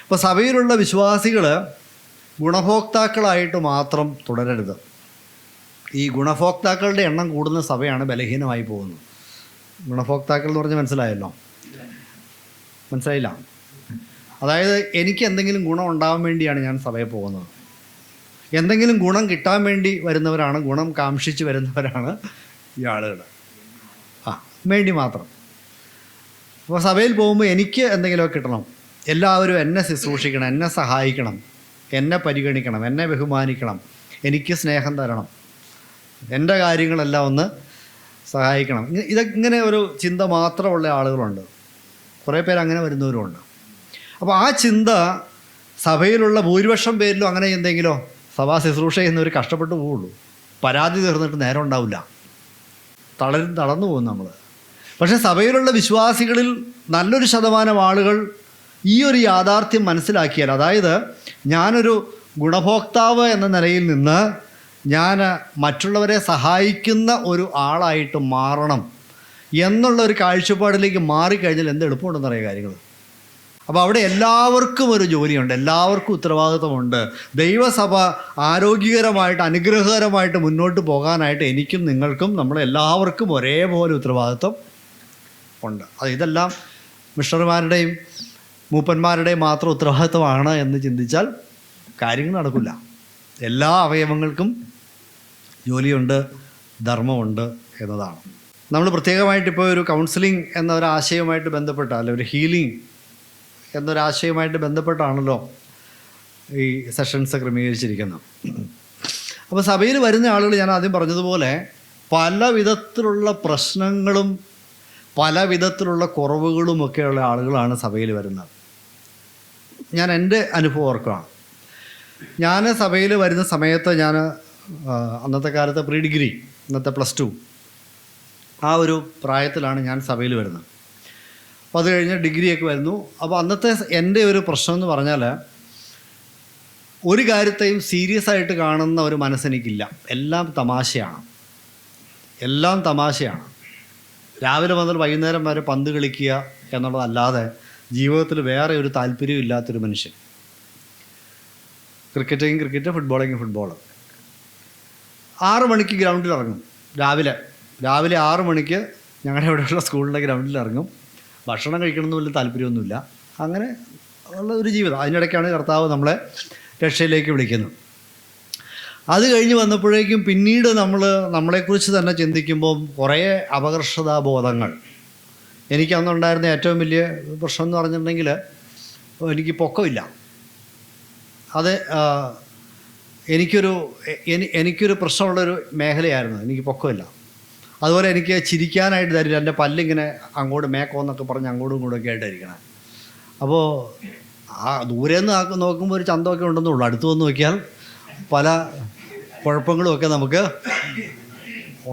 അപ്പോൾ സഭയിലുള്ള വിശ്വാസികൾ ഗുണഭോക്താക്കളായിട്ട് മാത്രം തുടരരുത്. ഈ ഗുണഭോക്താക്കളുടെ എണ്ണം കൂടുന്ന സഭയാണ് ബലഹീനമായി പോകുന്നത്. ഗുണഭോക്താക്കൾ എന്ന് പറഞ്ഞാൽ മനസ്സിലായില്ല? അതായത് എനിക്ക് എന്തെങ്കിലും ഗുണം ഉണ്ടാവാൻ വേണ്ടിയാണ് ഞാൻ സഭയിൽ പോകുന്നത്. എന്തെങ്കിലും ഗുണം കിട്ടാൻ വേണ്ടി വരുന്നവരാണ്, ഗുണം കാംക്ഷിച്ച് വരുന്നവരാണ് ഈ ആളുകൾ. വേണ്ടി മാത്രം. അപ്പോൾ സഭയിൽ പോകുമ്പോൾ എനിക്ക് എന്തെങ്കിലുമൊക്കെ കിട്ടണം, എല്ലാവരും എന്നെ ശുശ്രൂഷിക്കണം, എന്നെ സഹായിക്കണം, എന്നെ പരിഗണിക്കണം, എന്നെ ബഹുമാനിക്കണം, എനിക്ക് സ്നേഹം തരണം, എൻ്റെ കാര്യങ്ങളെല്ലാം ഒന്ന് സഹായിക്കണം. ഇങ്ങനെ ഒരു ചിന്ത മാത്രമുള്ള ആളുകളുണ്ട്. കുറേ പേര് അങ്ങനെ വരുന്നവരുമുണ്ട്. അപ്പോൾ ആ ചിന്ത സഭയിലുള്ള ഭൂരിപക്ഷം പേരിലും അങ്ങനെ എന്തെങ്കിലോ സഭാ ശുശ്രൂഷ ചെയ്യുന്നവർ കഷ്ടപ്പെട്ടു പോവുള്ളൂ. പരാതി തീർന്നിട്ട് നേരം ഉണ്ടാവില്ല, തളർന്നു പോകും നമ്മൾ. പക്ഷേ സഭയിലുള്ള വിശ്വാസികളിൽ നല്ലൊരു ശതമാനം ആളുകൾ ഈ ഒരു യാഥാർത്ഥ്യം മനസ്സിലാക്കിയാൽ, അതായത് ഞാനൊരു ഗുണഭോക്താവ് എന്ന നിലയിൽ നിന്ന് ഞാൻ മറ്റുള്ളവരെ സഹായിക്കുന്ന ഒരു ആളായിട്ട് മാറണം എന്നുള്ള ഒരു കാഴ്ചപ്പാടിലേക്ക് മാറിക്കഴിഞ്ഞാൽ എന്ത് എളുപ്പമുണ്ടെന്ന് അറിയാം കാര്യങ്ങൾ. അപ്പോൾ അവിടെ എല്ലാവർക്കും ഒരു ജോലിയുണ്ട്, എല്ലാവർക്കും ഉത്തരവാദിത്വമുണ്ട്. ദൈവസഭ ആരോഗ്യകരമായിട്ട് അനുഗ്രഹകരമായിട്ട് മുന്നോട്ട് പോകാനായിട്ട് എനിക്കും നിങ്ങൾക്കും നമ്മളെല്ലാവർക്കും ഒരേപോലെ ഉത്തരവാദിത്വം ഉണ്ട്. ഇതെല്ലാം മിഷണറിമാരുടെയും മൂപ്പന്മാരുടെയും മാത്രം ഉത്തരവാദിത്വമാണ് എന്ന് ചിന്തിച്ചാൽ കാര്യങ്ങൾ നടക്കില്ല. എല്ലാ അവയവങ്ങൾക്കും ജോലിയുണ്ട്, ധർമ്മമുണ്ട് എന്നതാണ്. നമ്മൾ പ്രത്യേകമായിട്ടിപ്പോൾ ഒരു കൗൺസിലിംഗ് എന്ന ഒരു ആശയവുമായിട്ട് ബന്ധപ്പെട്ട, അല്ലെ ഒരു ഹീലിംഗ് എന്നൊരാശയവുമായിട്ട് ബന്ധപ്പെട്ടാണല്ലോ ഈ സെഷൻസ് ക്രമീകരിച്ചിരിക്കുന്നത്. അപ്പോൾ സഭയിൽ വരുന്ന ആളുകൾ ഞാൻ ആദ്യം പറഞ്ഞതുപോലെ പല വിധത്തിലുള്ള പ്രശ്നങ്ങളും പല വിധത്തിലുള്ള കുറവുകളുമൊക്കെയുള്ള ആളുകളാണ് സഭയിൽ വരുന്നത്. ഞാൻ എൻ്റെ അനുഭവം ഓർക്കുകയാണ്. ഞാൻ സഭയിൽ വരുന്ന സമയത്ത് ഞാൻ അന്നത്തെ കാലത്ത് പ്രീ ഡിഗ്രി, ഇന്നത്തെ +2 ആ ഒരു പ്രായത്തിലാണ് ഞാൻ സഭയിൽ വരുന്നത്. അപ്പോൾ അത് കഴിഞ്ഞ് ഡിഗ്രിയൊക്കെ വരുന്നു. അപ്പോൾ അന്നത്തെ എൻ്റെ ഒരു പ്രശ്നം എന്ന് പറഞ്ഞാൽ ഒരു കാര്യത്തെയും സീരിയസ് ആയിട്ട് കാണുന്ന ഒരു മനസ്സെനിക്കില്ല. എല്ലാം തമാശയാണ്. രാവിലെ മുതൽ വൈകുന്നേരം വരെ പന്ത് കളിക്കുക എന്നുള്ളതല്ലാതെ ജീവിതത്തിൽ വേറെ ഒരു താല്പര്യവും ഇല്ലാത്തൊരു മനുഷ്യൻ. Cricket, football. 6 മണിക്ക് ഗ്രൗണ്ടിൽ ഇറങ്ങും. രാവിലെ 6 മണിക്ക് ഞങ്ങളുടെ ഇവിടെയുള്ള സ്കൂളിലെ ഗ്രൗണ്ടിൽ ഇറങ്ങും. ഭക്ഷണം കഴിക്കണമെന്ന് വലിയ താല്പര്യമൊന്നുമില്ല. അങ്ങനെ ഉള്ള ഒരു ജീവിതം. അതിനിടയ്ക്കാണ് കർത്താവ് നമ്മളെ രക്ഷയിലേക്ക് വിളിക്കുന്നത്. അത് കഴിഞ്ഞ് വന്നപ്പോഴേക്കും പിന്നീട് നമ്മളെക്കുറിച്ച് തന്നെ ചിന്തിക്കുമ്പോൾ കുറേ അപകർഷതാബോധങ്ങൾ. എനിക്ക് അന്നുണ്ടായിരുന്ന ഏറ്റവും വലിയ പ്രശ്നം എന്ന് പറഞ്ഞിട്ടുണ്ടെങ്കിൽ എനിക്ക് പൊക്കമില്ല. അത് എനിക്കൊരു പ്രശ്നമുള്ളൊരു മേഖലയായിരുന്നു. എനിക്ക് പൊക്കമില്ല. അതുപോലെ എനിക്ക് ചിരിക്കാനായിട്ട് തരില്ല. എൻ്റെ പല്ലിങ്ങനെ അങ്ങോട്ട് മേക്കോന്നൊക്കെ പറഞ്ഞ് അങ്ങോട്ടും ഇങ്ങോട്ടൊക്കെ ആയിട്ടായിരിക്കണം. അപ്പോൾ ദൂരെ നിന്ന് നോക്കുമ്പോൾ ഒരു ചന്തമൊക്കെ ഉണ്ടെന്നുള്ളൂ. അടുത്ത് വന്ന് നോക്കിയാൽ പല കുഴപ്പങ്ങളുമൊക്കെ നമുക്ക്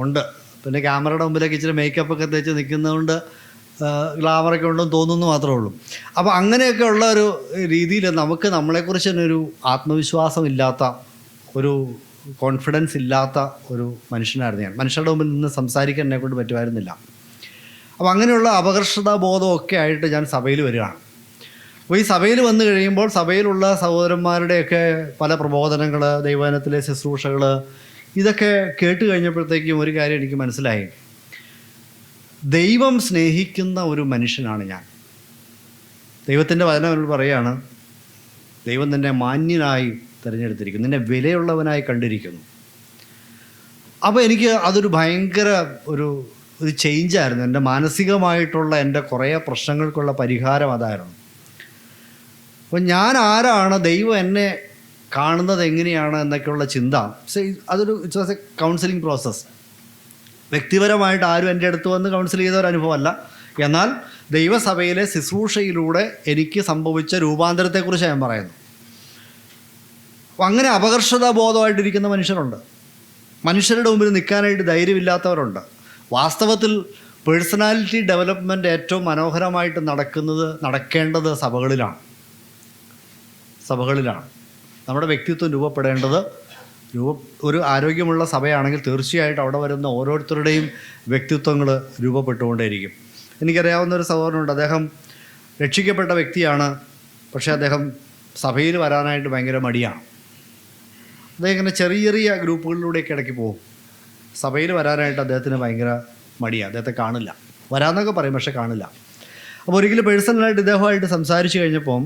ഉണ്ട്. പിന്നെ ക്യാമറയുടെ മുമ്പിലൊക്കെ ഇച്ചിരി മേക്കപ്പൊക്കെ തേച്ച് നിൽക്കുന്നതുകൊണ്ട് ഗ്ലാമറൊക്കെ ഉണ്ടെന്ന് തോന്നുന്നു മാത്രമേ ഉള്ളൂ. അപ്പോൾ അങ്ങനെയൊക്കെ ഉള്ള ഒരു രീതിയിൽ നമുക്ക് നമ്മളെക്കുറിച്ച് തന്നെ ഒരു ആത്മവിശ്വാസം ഇല്ലാത്ത, ഒരു കോൺഫിഡൻസ് ഇല്ലാത്ത ഒരു മനുഷ്യനായിരുന്നു ഞാൻ. മനുഷ്യരുടെ മുമ്പിൽ നിന്ന് സംസാരിക്കാൻ എന്നെക്കൊണ്ട് പറ്റുമായിരുന്നില്ല. അപ്പോൾ അങ്ങനെയുള്ള അപകർഷതാബോധമൊക്കെ ആയിട്ട് ഞാൻ സഭയിൽ വരികയാണ്. അപ്പോൾ ഈ സഭയിൽ വന്നു കഴിയുമ്പോൾ സഭയിലുള്ള സഹോദരന്മാരുടെയൊക്കെ പല പ്രബോധനങ്ങൾ, ദൈവവചനത്തിലെ ശുശ്രൂഷകൾ, ഇതൊക്കെ കേട്ട് കഴിഞ്ഞപ്പോഴത്തേക്കും ഒരു കാര്യം എനിക്ക് മനസ്സിലായി. ദൈവം സ്നേഹിക്കുന്ന ഒരു മനുഷ്യനാണ് ഞാൻ. ദൈവത്തിൻ്റെ വചനം പറയുകയാണ്, ദൈവം നിന്നെ മാന്യനായി തിരഞ്ഞെടുത്തിരിക്കുന്നു, നിന്നെ വിലയുള്ളവനായി കണ്ടിരിക്കുന്നു. അപ്പോൾ എനിക്ക് അതൊരു ഭയങ്കര ഒരു ചേഞ്ചായിരുന്നു. എൻ്റെ മാനസികമായിട്ടുള്ള എൻ്റെ കുറേ പ്രശ്നങ്ങൾക്കുള്ള പരിഹാരം അതായിരുന്നു. അപ്പോൾ ഞാൻ ആരാണ്, ദൈവം എന്നെ കാണുന്നത് എങ്ങനെയാണ് എന്നൊക്കെയുള്ള ചിന്ത. അതൊരു it's was A counselling process. വ്യക്തിപരമായിട്ട് ആരും എൻ്റെ അടുത്ത് വന്ന് കൗൺസിൽ ചെയ്ത ഒരു അനുഭവമല്ല. എന്നാൽ ദൈവസഭയിലെ ശുശ്രൂഷയിലൂടെ എനിക്ക് സംഭവിച്ച രൂപാന്തരത്തെക്കുറിച്ച് ഞാൻ പറയുന്നു. അപ്പം അങ്ങനെ അപകർഷതാബോധമായിട്ടിരിക്കുന്ന മനുഷ്യരുണ്ട്. മനുഷ്യരുടെ മുമ്പിൽ നിൽക്കാനായിട്ട് ധൈര്യമില്ലാത്തവരുണ്ട്. വാസ്തവത്തിൽ പേഴ്സണാലിറ്റി ഡെവലപ്മെൻറ്റ് ഏറ്റവും മനോഹരമായിട്ട് നടക്കേണ്ടത് സഭകളിലാണ്. നമ്മുടെ വ്യക്തിത്വം രൂപപ്പെടേണ്ടത് ഒരു ആരോഗ്യമുള്ള സഭയാണെങ്കിൽ തീർച്ചയായിട്ടും അവിടെ വരുന്ന ഓരോരുത്തരുടെയും വ്യക്തിത്വങ്ങൾ രൂപപ്പെട്ടുകൊണ്ടേയിരിക്കും. എനിക്കറിയാവുന്ന ഒരു സഹോദരനുണ്ട്. അദ്ദേഹം രക്ഷിക്കപ്പെട്ട വ്യക്തിയാണ്. പക്ഷേ അദ്ദേഹം സഭയിൽ വരാനായിട്ട് ഭയങ്കര മടിയാണ്. അദ്ദേഹം ഇങ്ങനെ ചെറിയ ചെറിയ ഗ്രൂപ്പുകളിലൂടെയൊക്കെ ഇടയ്ക്ക് പോകും. സഭയിൽ വരാനായിട്ട് അദ്ദേഹത്തിന് ഭയങ്കര മടിയാണ്. അദ്ദേഹത്തെ കാണില്ല. വരാമെന്നൊക്കെ പറയും, പക്ഷേ കാണില്ല. അപ്പോൾ ഒരിക്കലും പേഴ്സണലായിട്ട് ഇദ്ദേഹമായിട്ട് സംസാരിച്ച് കഴിഞ്ഞപ്പം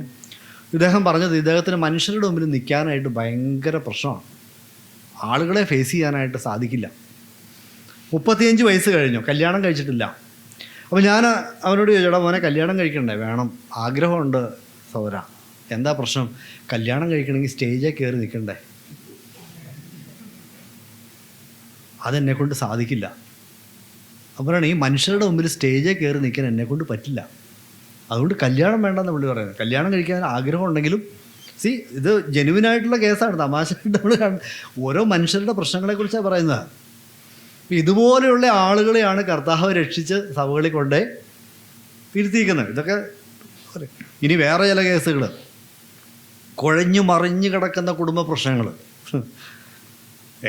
ഇദ്ദേഹം പറഞ്ഞത് ഇദ്ദേഹത്തിന് മനുഷ്യരുടെ മുമ്പിൽ നിൽക്കാനായിട്ട് ഭയങ്കര പ്രശ്നമാണ്. ആളുകളെ ഫേസ് ചെയ്യാനായിട്ട് സാധിക്കില്ല. 35 വയസ്സ് കഴിഞ്ഞു, കല്യാണം കഴിച്ചിട്ടില്ല. അപ്പോൾ ഞാൻ അവനോട് ചോദിച്ചോടാ മോനെ കല്യാണം കഴിക്കണ്ടേ? വേണം, ആഗ്രഹമുണ്ട് സൗര. എന്താ പ്രശ്നം? കല്യാണം കഴിക്കണമെങ്കിൽ സ്റ്റേജിൽ കയറി നിൽക്കണ്ടേ? അതെന്നെക്കൊണ്ട് സാധിക്കില്ല. അപ്പോഴാണ് ഈ മനുഷ്യരുടെ മുമ്പിൽ സ്റ്റേജിൽ കയറി നിൽക്കാൻ എന്നെക്കൊണ്ട് പറ്റില്ല. അതുകൊണ്ട് കല്യാണം വേണ്ടെന്ന് പുള്ളി പറയുന്നത്. കല്യാണം കഴിക്കാൻ ആഗ്രഹം ഉണ്ടെങ്കിലും ഇത് ജെനുവിനായിട്ടുള്ള കേസാണ്, തമാശയായിട്ട് നമ്മൾ ഓരോ മനുഷ്യരുടെ പ്രശ്നങ്ങളെക്കുറിച്ചാണ് പറയുന്നത്. ഇതുപോലെയുള്ള ആളുകളെയാണ് കർത്താവ് രക്ഷിച്ച് സഭകളിൽ കൊണ്ടേ ഇരുത്തിയിരിക്കുന്നത്. ഇതൊക്കെ ഇനി വേറെ ചില കേസുകൾ, കുഴഞ്ഞു മറിഞ്ഞു കിടക്കുന്ന കുടുംബ പ്രശ്നങ്ങൾ.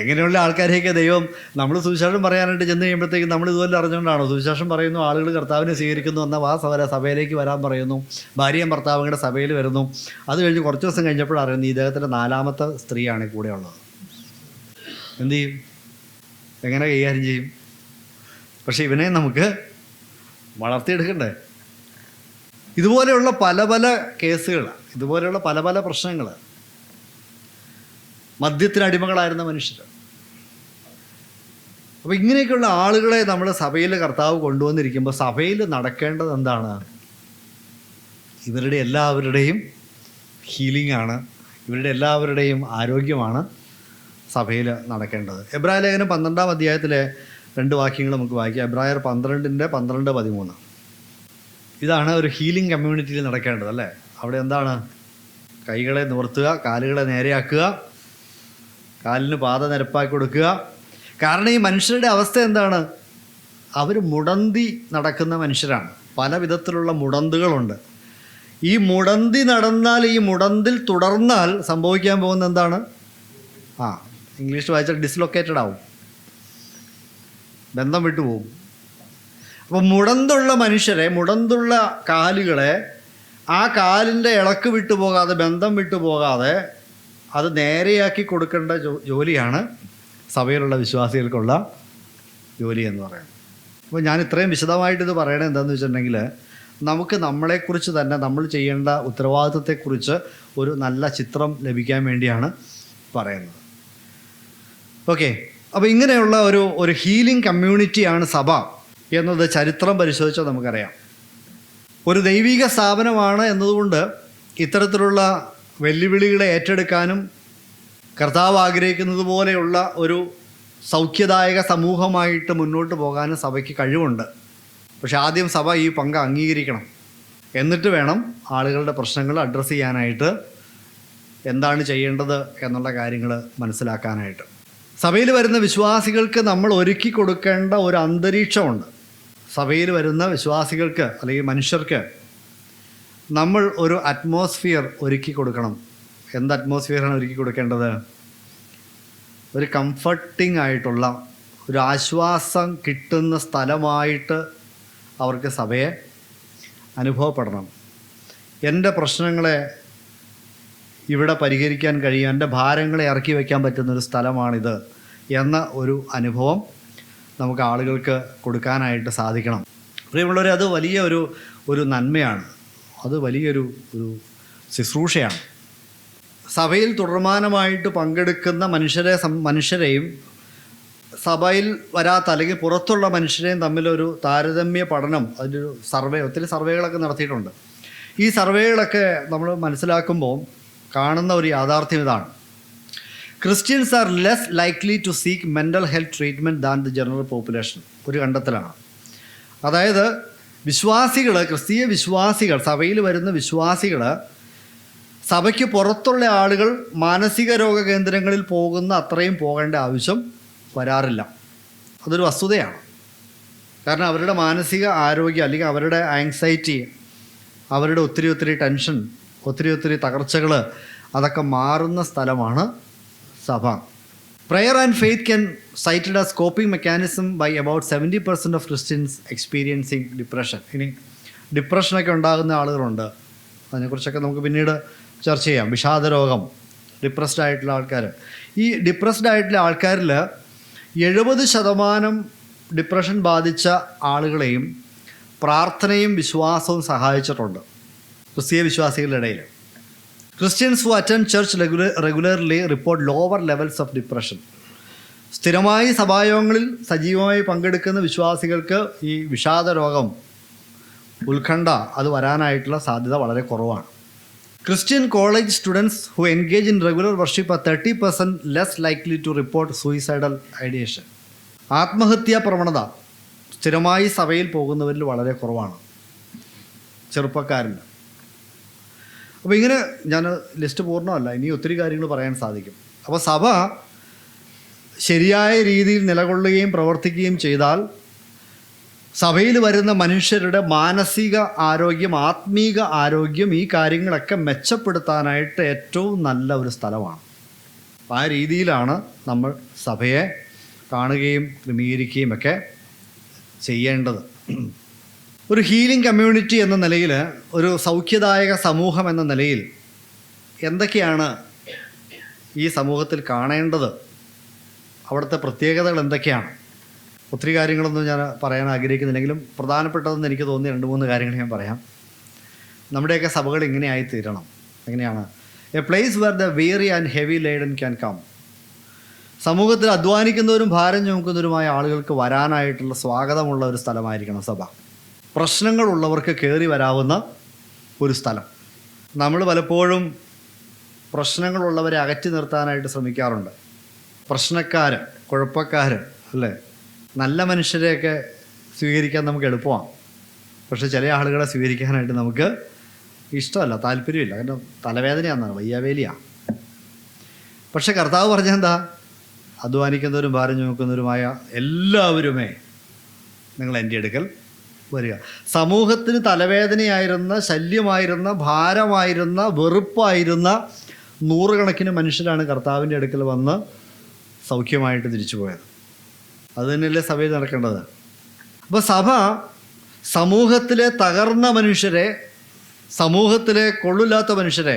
എങ്ങനെയുള്ള ആൾക്കാരെയൊക്കെ ദൈവം, നമ്മൾ സുവിശേഷം പറയാനായിട്ട് ചെന്ന് കഴിയുമ്പോഴത്തേക്കും നമ്മൾ ഇതുപോലെ അറിഞ്ഞുകൊണ്ടാണോ സുവിശേഷം പറയുന്നു, ആളുകൾ കർത്താവിനെ സ്വീകരിക്കുന്നു എന്നാൽ സഭയിലേക്ക് വരാൻ പറയുന്നു, ഭാര്യയും ഭർത്താവും കൂടെ സഭയിൽ വരുന്നു. അത് കഴിഞ്ഞ് കുറച്ച് ദിവസം കഴിഞ്ഞപ്പോഴറിയുന്നു ഇദ്ദേഹത്തിൻ്റെ 4ാമത്തെ സ്ത്രീയാണ് കൂടെ ഉള്ളത്. എന്തു ചെയ്യും? എങ്ങനെ കൈകാര്യം ചെയ്യും? പക്ഷെ ഇവനെ നമുക്ക് വളർത്തിയെടുക്കണ്ടേ? ഇതുപോലെയുള്ള പല പല കേസുകൾ, ഇതുപോലെയുള്ള പല പല പ്രശ്നങ്ങൾ. മദ്യത്തിന് അടിമകളായിരുന്ന മനുഷ്യർ. അപ്പോൾ ഇങ്ങനെയൊക്കെയുള്ള ആളുകളെ നമ്മൾ സഭയിൽ കർത്താവ് കൊണ്ടുവന്നിരിക്കുമ്പോൾ സഭയിൽ നടക്കേണ്ടത് എന്താണ്? ഇവരുടെ എല്ലാവരുടെയും ഹീലിംഗ് ആണ്, ഇവരുടെ എല്ലാവരുടെയും ആരോഗ്യമാണ് സഭയിൽ നടക്കേണ്ടത്. എബ്രായ ലേഖനം 12-ാം അധ്യായത്തിലെ 2 വാക്യങ്ങൾ നമുക്ക് വായിക്കാം. എബ്രായർ 12:13. ഇതാണ് ഒരു ഹീലിംഗ് കമ്മ്യൂണിറ്റിയിൽ നടക്കേണ്ടത് അല്ലേ? അവിടെ എന്താണ്? കൈകളെ നിവർത്തുക, കാലുകളെ നേരെയാക്കുക, കാലിന് പാത നിരപ്പാക്കി കൊടുക്കുക. കാരണം ഈ മനുഷ്യരുടെ അവസ്ഥ എന്താണ്? അവർ മുടന്തി നടക്കുന്ന മനുഷ്യരാണ്. പല വിധത്തിലുള്ള മുടന്തുകളുണ്ട്. ഈ മുടന്തി നടന്നാൽ, ഈ മുടന്തിൽ തുടർന്നാൽ സംഭവിക്കാൻ പോകുന്ന എന്താണ്? ഇംഗ്ലീഷ് വായിച്ചാൽ ഡിസ്ലൊക്കേറ്റഡ് ആവും, ബന്ധം വിട്ടുപോകും. അപ്പോൾ മുടന്തുള്ള മനുഷ്യരെ, മുടന്തുള്ള കാലുകളെ ആ കാലിൻ്റെ ഇളക്ക് വിട്ടുപോകാതെ, ബന്ധം വിട്ടുപോകാതെ അത് നേരെയാക്കി കൊടുക്കേണ്ട ജോലിയാണ് സഭയിലുള്ള വിശ്വാസികൾക്കുള്ള ജോലി എന്ന് പറയുന്നത്. അപ്പോൾ ഞാൻ ഇത്രയും വിശദമായിട്ടിത് പറയണത് എന്താണെന്ന് വെച്ചിട്ടുണ്ടെങ്കിൽ, നമുക്ക് നമ്മളെക്കുറിച്ച് തന്നെ, നമ്മൾ ചെയ്യേണ്ട ഉത്തരവാദിത്വത്തെക്കുറിച്ച് ഒരു നല്ല ചിത്രം ലഭിക്കാൻ വേണ്ടിയാണ് പറയുന്നത്. ഓക്കെ, അപ്പോൾ ഇങ്ങനെയുള്ള ഒരു ഹീലിംഗ് കമ്മ്യൂണിറ്റിയാണ് സഭ എന്നത് ചരിത്രം പരിശോധിച്ചാൽ നമുക്കറിയാം. ഒരു ദൈവിക സ്ഥാപനമാണ് എന്നതുകൊണ്ട് ഇത്തരത്തിലുള്ള വെല്ലുവിളികളെ ഏറ്റെടുക്കാനും കർത്താവ് ആഗ്രഹിക്കുന്നത് പോലെയുള്ള ഒരു സൗഖ്യദായക സമൂഹമായിട്ട് മുന്നോട്ട് പോകാനും സഭയ്ക്ക് കഴിവുണ്ട്. പക്ഷെ ആദ്യം സഭ ഈ പങ്ക് അംഗീകരിക്കണം. എന്നിട്ട് വേണം ആളുകളുടെ പ്രശ്നങ്ങൾ അഡ്രസ്സ് ചെയ്യാനായിട്ട്, എന്താണ് ചെയ്യേണ്ടത് എന്നുള്ള കാര്യങ്ങൾ മനസ്സിലാക്കാനായിട്ട്. സഭയിൽ വരുന്ന വിശ്വാസികൾക്ക് നമ്മൾ ഒരുക്കി കൊടുക്കേണ്ട ഒരു അന്തരീക്ഷമുണ്ട്. സഭയിൽ വരുന്ന വിശ്വാസികൾക്ക് അല്ലെങ്കിൽ മനുഷ്യർക്ക് നമ്മൾ ഒരു അറ്റ്മോസ്ഫിയർ ഒരുക്കി കൊടുക്കണം. എന്ത് അറ്റ്മോസ്ഫിയറാണ് ഒരുക്കി കൊടുക്കേണ്ടത്? ഒരു കംഫർട്ടിംഗ് ആയിട്ടുള്ള, ഒരു ആശ്വാസം കിട്ടുന്ന സ്ഥലമായിട്ട് അവർക്ക് സഭയെ അനുഭവപ്പെടണം. എൻ്റെ പ്രശ്നങ്ങളെ ഇവിടെ പരിഹരിക്കാൻ കഴിയും, എൻ്റെ ഭാരങ്ങളെ ഇറക്കി വയ്ക്കാൻ പറ്റുന്നൊരു സ്ഥലമാണിത് എന്ന ഒരു അനുഭവം നമുക്ക് ആളുകൾക്ക് കൊടുക്കാനായിട്ട് സാധിക്കണം. പ്രിയമുള്ളവരെ, അത് വലിയ ഒരു നന്മയാണ്, അത് വലിയൊരു ശുശ്രൂഷയാണ്. സഭയിൽ തുടർമാനമായിട്ട് പങ്കെടുക്കുന്ന മനുഷ്യരെയും സഭയിൽ വരാത്ത അല്ലെങ്കിൽ പുറത്തുള്ള മനുഷ്യരെയും തമ്മിലൊരു താരതമ്യ പഠനം, അതിലൊരു സർവേ, ഒത്തിരി സർവേകളൊക്കെ നടത്തിയിട്ടുണ്ട്. ഈ സർവേകളൊക്കെ നമ്മൾ മനസ്സിലാക്കുമ്പോൾ കാണുന്ന ഒരു യാഥാർത്ഥ്യം ഇതാണ്: Christians are less likely to seek mental health treatment than the general population. ഒരു കണ്ടെത്തലാണ്. അതായത് വിശ്വാസികൾ, ക്രിസ്തീയ വിശ്വാസികൾ, സഭയിൽ വരുന്ന വിശ്വാസികൾ സഭയ്ക്ക് പുറത്തുള്ള ആളുകൾ മാനസിക രോഗ കേന്ദ്രങ്ങളിൽ പോകുന്ന അത്രയും പോകേണ്ട ആവശ്യം വരാറില്ല. അതൊരു വസ്തുതയാണ്. കാരണം അവരുടെ മാനസിക ആരോഗ്യം അല്ലെങ്കിൽ അവരുടെ ആങ്സൈറ്റി, അവരുടെ ഒത്തിരി ടെൻഷൻ, ഒത്തിരി തകർച്ചകൾ, അതൊക്കെ മാറുന്ന സ്ഥലമാണ് സഭ. Prayer and faith can cited as coping mechanism by about 70% of Christians experiencing depression. ഇനി ഡിപ്രഷനൊക്കെ ഉണ്ടാകുന്ന ആളുകളുണ്ട്, അതിനെക്കുറിച്ചൊക്കെ നമുക്ക് പിന്നീട് ചർച്ച ചെയ്യാം. വിഷാദരോഗം, ഡിപ്രസ്ഡ് ആയിട്ടുള്ള ആൾക്കാർ. ഈ ഡിപ്രസ്ഡ് ആയിട്ടുള്ള ആൾക്കാരിൽ 70% ഡിപ്രഷൻ ബാധിച്ച ആളുകളെയും പ്രാർത്ഥനയും വിശ്വാസവും സഹായിച്ചിട്ടുണ്ട് ക്രിസ്തീയ വിശ്വാസികളുടെ ഇടയിൽ. Christians who attend church regularly report lower levels of depression. സ്ഥിരമായി സഭായോഗങ്ങളിൽ സജീവമായി പങ്കെടുക്കുന്ന വിശ്വാസികൾക്ക് ഈ വിഷാദരോഗം, ഉത്കണ്ഠ, അത് വരാനായിട്ടുള്ള സാധ്യത വളരെ കുറവാണ്. Christian college students who engage in regular worship are 30% less likely to report suicidal ideation. ആത്മഹത്യാ പ്രവണത സ്ഥിരമായി സഭയിൽ പോകുന്നവരിൽ വളരെ കുറവാണ്. ചെറുപ്പക്കാരിൽ. അപ്പോൾ ഇങ്ങനെ ഞാൻ ലിസ്റ്റ് പൂർണ്ണമല്ല, ഇനി ഒത്തിരി കാര്യങ്ങൾ പറയാൻ സാധിക്കും. അപ്പോൾ സഭ ശരിയായ രീതിയിൽ നിലകൊള്ളുകയും പ്രവർത്തിക്കുകയും ചെയ്താൽ സഭയിൽ വരുന്ന മനുഷ്യരുടെ മാനസിക ആരോഗ്യം, ആത്മീക ആരോഗ്യം, ഈ കാര്യങ്ങളൊക്കെ മെച്ചപ്പെടുത്താനായിട്ട് ഏറ്റവും നല്ല ഒരു സ്ഥലമാണ്. ആ രീതിയിലാണ് നമ്മൾ സഭയെ കാണുകയും ക്രമീകരിക്കുകയും ഒക്കെ ചെയ്യേണ്ടത്. ഒരു ഹീലിംഗ് കമ്മ്യൂണിറ്റി എന്ന നിലയിൽ, ഒരു സൗഖ്യദായക സമൂഹം എന്ന നിലയിൽ എന്തൊക്കെയാണ് ഈ സമൂഹത്തിൽ കാണേണ്ടത്, അവിടുത്തെ പ്രത്യേകതകൾ എന്തൊക്കെയാണ്? ഒത്തിരി കാര്യങ്ങളൊന്നും ഞാൻ പറയാൻ ആഗ്രഹിക്കുന്നില്ലെങ്കിലും പ്രധാനപ്പെട്ടതെന്ന് എനിക്ക് തോന്നിയ 2-3 കാര്യങ്ങൾ ഞാൻ പറയാം. നമ്മുടെയൊക്കെ സഭകൾ ഇങ്ങനെയായി തീരണം. എങ്ങനെയാണ്? A place where the weary and heavy laden can come. സമൂഹത്തിൽ അധ്വാനിക്കുന്നവരും ഭാരം ചുമക്കുന്നവരുമായ ആളുകൾക്ക് വരാനായിട്ടുള്ള സ്വാഗതമുള്ള ഒരു സ്ഥലമായിരിക്കണം സഭ. പ്രശ്നങ്ങളുള്ളവർക്ക് കയറി വരാവുന്ന ഒരു സ്ഥലം. നമ്മൾ പലപ്പോഴും പ്രശ്നങ്ങളുള്ളവരെ അകറ്റി നിർത്താനായിട്ട് ശ്രമിക്കാറുണ്ട്. പ്രശ്നക്കാർ, കുഴപ്പക്കാർ, അല്ലേ? നല്ല മനുഷ്യരെയൊക്കെ സ്വീകരിക്കാൻ നമുക്ക് എളുപ്പമാണ്. പക്ഷേ ചില ആളുകളെ സ്വീകരിക്കാനായിട്ട് നമുക്ക് ഇഷ്ടമല്ല, താല്പര്യമില്ല. കാരണം തലവേദനയാണെന്നാണ്, വയ്യാവേലിയാണ്. പക്ഷെ കർത്താവ് പറഞ്ഞെന്താ? അധ്വാനിക്കുന്നവരും ഭാരം ചുമക്കുന്നവരുമായ എല്ലാവരുമേ നിങ്ങൾ എൻ്റെ അടുക്കൽ വരിക. സമൂഹത്തിന് തലവേദനയായിരുന്ന, ശല്യമായിരുന്ന, ഭാരമായിരുന്ന, വെറുപ്പായിരുന്ന നൂറുകണക്കിന് മനുഷ്യരാണ് കർത്താവിൻ്റെ അടുക്കൽ വന്ന് സൗഖ്യമായിട്ട് തിരിച്ചു പോയത്. അത് തന്നെയല്ലേ സഭയിൽ നടക്കേണ്ടത്. അപ്പോൾ സഭ സമൂഹത്തിലെ തകർന്ന മനുഷ്യരെ, സമൂഹത്തിലെ കൊള്ളില്ലാത്ത മനുഷ്യരെ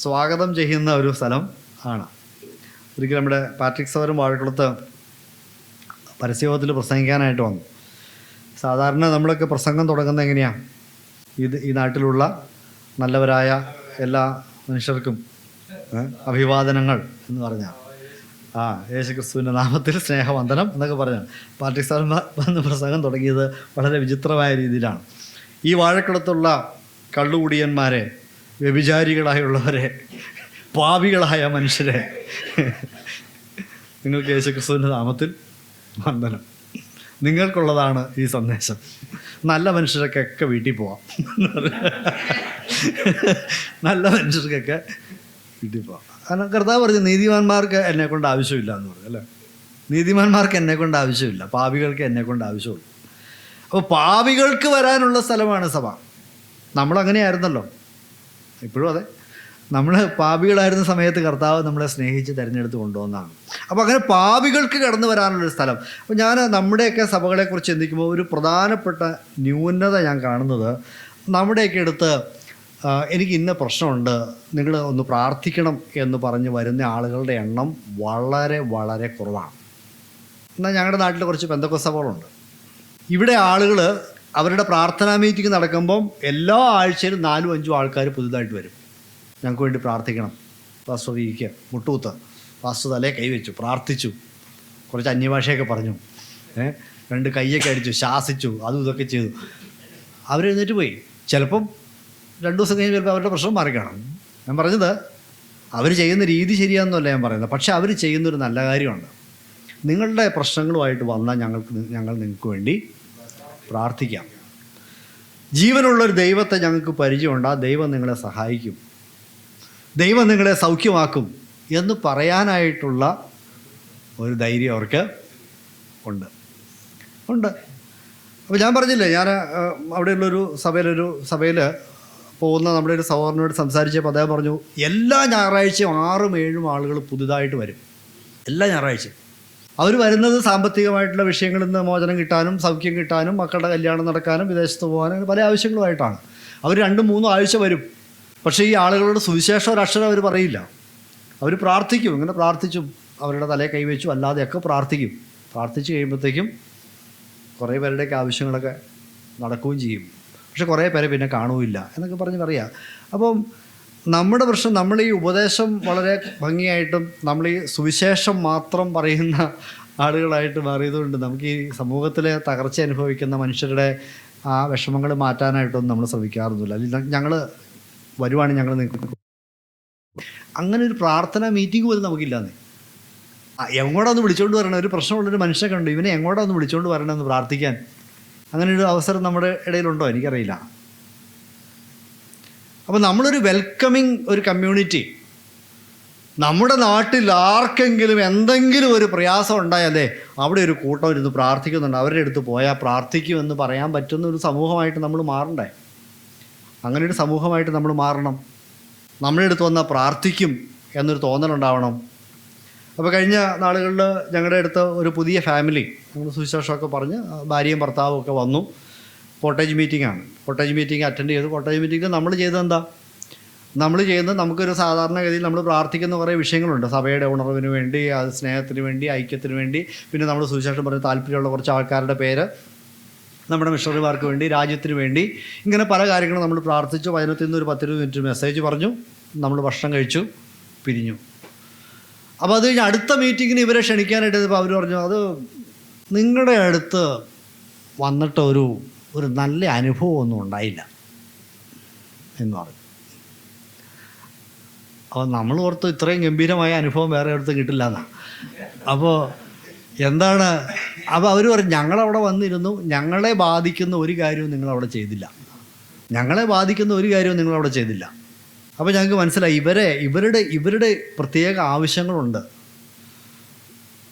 സ്വാഗതം ചെയ്യുന്ന ഒരു സ്ഥലം ആണ്. ഒരിക്കലും നമ്മുടെ പാട്രിക് സവരും വാഴക്കുളത്ത് പരസ്യയോഗത്തിൽ പ്രസംഗിക്കാനായിട്ട് വന്നു. സാധാരണ നമ്മളൊക്കെ പ്രസംഗം തുടങ്ങുന്നത് എങ്ങനെയാണ്? ഈ നാട്ടിലുള്ള നല്ലവരായ എല്ലാ മനുഷ്യർക്കും അഭിവാദനങ്ങൾ എന്ന് പറഞ്ഞാൽ, യേശുക്രിസ്തുവിൻ്റെ നാമത്തിൽ സ്നേഹവന്ദനം എന്നൊക്കെ പറഞ്ഞു പാട്രിക് സാർ വന്ന് പ്രസംഗം തുടങ്ങിയത് വളരെ വിചിത്രമായ രീതിയിലാണ്. ഈ വാഴക്കുളത്തുള്ള കള്ളുകുടിയന്മാരെ, വ്യഭിചാരികളായുള്ളവരെ, പാപികളായ മനുഷ്യരെ, നിങ്ങൾക്ക് യേശുക്രിസ്തുവിൻ്റെ നാമത്തിൽ വന്ദനം, നിങ്ങൾക്കുള്ളതാണ് ഈ സന്ദേശം. നല്ല മനുഷ്യർക്കൊക്കെ വീട്ടിൽ പോവാം, നല്ല മനുഷ്യർക്കൊക്കെ വീട്ടിൽ പോവാം. കാരണം കർത്താവ് പറഞ്ഞു നീതിമാന്മാർക്ക് എന്നെക്കൊണ്ട് ആവശ്യമില്ല എന്ന് പറഞ്ഞു, അല്ലേ? നീതിമാന്മാർക്ക് എന്നെക്കൊണ്ട് ആവശ്യമില്ല, പാപികൾക്ക് എന്നെക്കൊണ്ട് ആവശ്യമുള്ളൂ. അപ്പോൾ പാപികൾക്ക് വരാനുള്ള സ്ഥലമാണ് സഭ. നമ്മളങ്ങനെയായിരുന്നല്ലോ, ഇപ്പോഴും അതെ. നമ്മൾ പാപികളായിരുന്ന സമയത്ത് കർത്താവ് നമ്മളെ സ്നേഹിച്ച് തിരഞ്ഞെടുത്ത് കൊണ്ടുവന്നതാണ്. അപ്പോൾ അങ്ങനെ പാപികൾക്ക് കടന്നു വരാനുള്ളൊരു സ്ഥലം. അപ്പോൾ ഞാൻ നമ്മുടെയൊക്കെ സഭകളെക്കുറിച്ച് ചിന്തിക്കുമ്പോൾ ഒരു പ്രധാനപ്പെട്ട ന്യൂനത ഞാൻ കാണുന്നത്, നമ്മുടെയൊക്കെ അടുത്ത് എനിക്ക് ഇന്ന പ്രശ്നമുണ്ട്, നിങ്ങൾ ഒന്ന് പ്രാർത്ഥിക്കണം എന്ന് പറഞ്ഞ് വരുന്ന ആളുകളുടെ എണ്ണം വളരെ വളരെ കുറവാണ്. എന്നാൽ ഞങ്ങളുടെ നാട്ടിൽ കുറച്ച് പെന്തക്കോസ്ത് സഭകളുണ്ട്. ഇവിടെ ആളുകൾ അവരുടെ പ്രാർത്ഥനാ മീറ്റിംഗ് നടക്കുമ്പം എല്ലാ ആഴ്ചയിലും 4-5 ആൾക്കാർ പുതുതായിട്ട് വരും. ഞങ്ങൾക്ക് വേണ്ടി പ്രാർത്ഥിക്കണം, പാസ്റ്റർ ഇരിക്കുക, മുട്ടുകുത്ത്, പാസ്റ്റർ തലേ കൈവച്ചു, പ്രാർത്ഥിച്ചു, കുറച്ച് അന്യഭാഷയൊക്കെ പറഞ്ഞു, 2 കൈയൊക്കെ അടിച്ചു, ശാസിച്ചു, അതും ഇതൊക്കെ ചെയ്തു. അവരെഴുന്നേറ്റ് പോയി. ചിലപ്പം 2 ദിവസം കഴിഞ്ഞ് ചിലപ്പോൾ അവരുടെ പ്രശ്നം മാറിക്കാണും. ഞാൻ പറഞ്ഞത് അവർ ചെയ്യുന്ന രീതി ശരിയാണെന്നല്ല ഞാൻ പറയുന്നത്. പക്ഷെ അവർ ചെയ്യുന്നൊരു നല്ല കാര്യമുണ്ട്. നിങ്ങളുടെ പ്രശ്നങ്ങളുമായിട്ട് വന്നാൽ ഞങ്ങൾ നിങ്ങൾക്ക് വേണ്ടി പ്രാർത്ഥിക്കാം. ജീവനുള്ളൊരു ദൈവത്തെ ഞങ്ങൾക്ക് പരിചയമുണ്ട്, ആ ദൈവം നിങ്ങളെ സഹായിക്കും, ദൈവം നിങ്ങളെ സൗഖ്യമാക്കും എന്ന് പറയാനായിട്ടുള്ള ഒരു ധൈര്യം അവർക്ക് ഉണ്ട്. അപ്പോൾ ഞാൻ പറഞ്ഞില്ലേ, ഞാൻ അവിടെയുള്ളൊരു സഭയിൽ പോകുന്ന നമ്മുടെ ഒരു സഹോദരനോട് സംസാരിച്ചപ്പോൾ അദ്ദേഹം പറഞ്ഞു, എല്ലാ ഞായറാഴ്ചയും 6-7 ആളുകൾ പുതുതായിട്ട് വരും. എല്ലാ ഞായറാഴ്ചയും അവർ വരുന്നത് സാമ്പത്തികമായിട്ടുള്ള വിഷയങ്ങളിൽ നിന്ന് മോചനം കിട്ടാനും, സൗഖ്യം കിട്ടാനും, മക്കളുടെ കല്യാണം നടക്കാനും, വിദേശത്ത് പോകാനും പല ആവശ്യങ്ങളുമായിട്ടാണ്. അവർ 2-3 ആഴ്ച വരും. പക്ഷേ ഈ ആളുകളോട് സുവിശേഷം ഒരക്ഷരം അവർ പറയില്ല. അവർ പ്രാർത്ഥിക്കും. ഇങ്ങനെ പ്രാർത്ഥിച്ചു, അവരുടെ തലയെ കൈവച്ചു, അല്ലാതെയൊക്കെ പ്രാർത്ഥിക്കും. പ്രാർത്ഥിച്ച് കഴിയുമ്പോഴത്തേക്കും കുറേ പേരുടെയൊക്കെ ആവശ്യങ്ങളൊക്കെ നടക്കുകയും ചെയ്യും. പക്ഷെ കുറേ പേരെ പിന്നെ കാണുകയില്ല എന്നൊക്കെ പറഞ്ഞ് പറയാം. അപ്പം നമ്മുടെ പ്രശ്നം, നമ്മൾ ഈ ഉപദേശം വളരെ ഭംഗിയായിട്ടും നമ്മൾ ഈ സുവിശേഷം മാത്രം പറയുന്ന ആളുകളായിട്ട് മാറിയതുകൊണ്ട് നമുക്ക് ഈ സമൂഹത്തിലെ തകർച്ച അനുഭവിക്കുന്ന മനുഷ്യരുടെ ആ വിഷമങ്ങൾ മാറ്റാനായിട്ടൊന്നും നമ്മൾ ശ്രമിക്കാറൊന്നുമില്ല. അല്ലെങ്കിൽ ഞങ്ങൾ വരുവാണെങ്കിൽ ഞങ്ങൾ നിങ്ങൾക്ക് അങ്ങനെ ഒരു പ്രാർത്ഥന മീറ്റിംഗ് പോലും നമുക്കില്ലാന്നേ. എങ്ങോട്ടാ ഒന്ന് വിളിച്ചുകൊണ്ട് വരണം? ഒരു പ്രശ്നമുള്ളൊരു മനുഷ്യനെ കണ്ടു, ഇവനെ എങ്ങോട്ടാ ഒന്ന് വിളിച്ചുകൊണ്ട് വരണമെന്ന് പ്രാർത്ഥിക്കാൻ. അങ്ങനെ ഒരു അവസരം നമ്മുടെ ഇടയിലുണ്ടോ? എനിക്കറിയില്ല. അപ്പോൾ നമ്മളൊരു വെൽക്കമിങ് ഒരു കമ്മ്യൂണിറ്റി. നമ്മുടെ നാട്ടിൽ ആർക്കെങ്കിലും എന്തെങ്കിലും ഒരു പ്രയാസം ഉണ്ടായാലേ അവിടെ ഒരു കൂട്ടം ഇരുന്ന് പ്രാർത്ഥിക്കുന്നുണ്ട്, അവരുടെ അടുത്ത് പോയാൽ പ്രാർത്ഥിക്കുമെന്ന് പറയാൻ പറ്റുന്ന ഒരു സമൂഹമായിട്ട് നമ്മൾ മാറണ്ടേ? അങ്ങനെ ഒരു സമൂഹമായിട്ട് നമ്മൾ മാറണം. നമ്മുടെ അടുത്ത് വന്നാൽ പ്രാർത്ഥിക്കും എന്നൊരു തോന്നലുണ്ടാവണം. അപ്പോൾ കഴിഞ്ഞ നാളുകളിൽ ഞങ്ങളുടെ അടുത്ത് ഒരു പുതിയ ഫാമിലി, നമ്മൾ സുവിശേഷമൊക്കെ പറഞ്ഞ് ഭാര്യയും ഭർത്താവും ഒക്കെ വന്നു. കോട്ടേജ് മീറ്റിംഗാണ്. കോട്ടേജ് മീറ്റിംഗ് അറ്റൻഡ് ചെയ്തു. കോട്ടേജ് മീറ്റിങ്ങിൽ നമ്മൾ ചെയ്തതെന്താ? നമ്മൾ ചെയ്യുന്നത്, നമുക്കൊരു സാധാരണഗതിയിൽ നമ്മൾ പ്രാർത്ഥിക്കുന്ന കുറേ വിഷയങ്ങളുണ്ട്. സഭയുടെ ഉണർവിന് വേണ്ടി, അത് സ്നേഹത്തിന് വേണ്ടി, ഐക്യത്തിന് വേണ്ടി, പിന്നെ നമ്മൾ സുവിശേഷം പറഞ്ഞ് താല്പര്യമുള്ള കുറച്ച് ആൾക്കാരുടെ പേര്, നമ്മുടെ മിഷണറിമാർക്ക് വേണ്ടി, രാജ്യത്തിന് വേണ്ടി, ഇങ്ങനെ പല കാര്യങ്ങളും നമ്മൾ പ്രാർത്ഥിച്ചു. വചനത്തിൽ നിന്ന് ഒരു 10-20 മിനിറ്റ് മെസ്സേജ് പറഞ്ഞു, നമ്മൾ ഭക്ഷണം കഴിച്ചു, പിരിഞ്ഞു. അപ്പോൾ അത് കഴിഞ്ഞ് അടുത്ത മീറ്റിങ്ങിന് ഇവരെ ക്ഷണിക്കാനായിട്ട് ഇപ്പോൾ അവർ പറഞ്ഞു, അത് നിങ്ങളുടെ അടുത്ത് വന്നിട്ട് ഒരു നല്ല അനുഭവമൊന്നും ഉണ്ടായില്ല എന്ന് പറഞ്ഞു. അപ്പോൾ നമ്മൾ ഓർത്ത് ഇത്രയും ഗംഭീരമായ അനുഭവം വേറെ അടുത്ത് കിട്ടില്ല എന്നാണ്. അപ്പോൾ എന്താണ്? അപ്പോൾ അവർ പറഞ്ഞു, ഞങ്ങളവിടെ വന്നിരുന്നു, ഞങ്ങളെ ബാധിക്കുന്ന ഒരു കാര്യവും നിങ്ങളവിടെ ചെയ്തില്ല, ഞങ്ങളെ ബാധിക്കുന്ന ഒരു കാര്യവും നിങ്ങളവിടെ ചെയ്തില്ല. അപ്പോൾ ഞങ്ങൾക്ക് മനസ്സിലായി ഇവരുടെ പ്രത്യേക ആവശ്യങ്ങളുണ്ട്.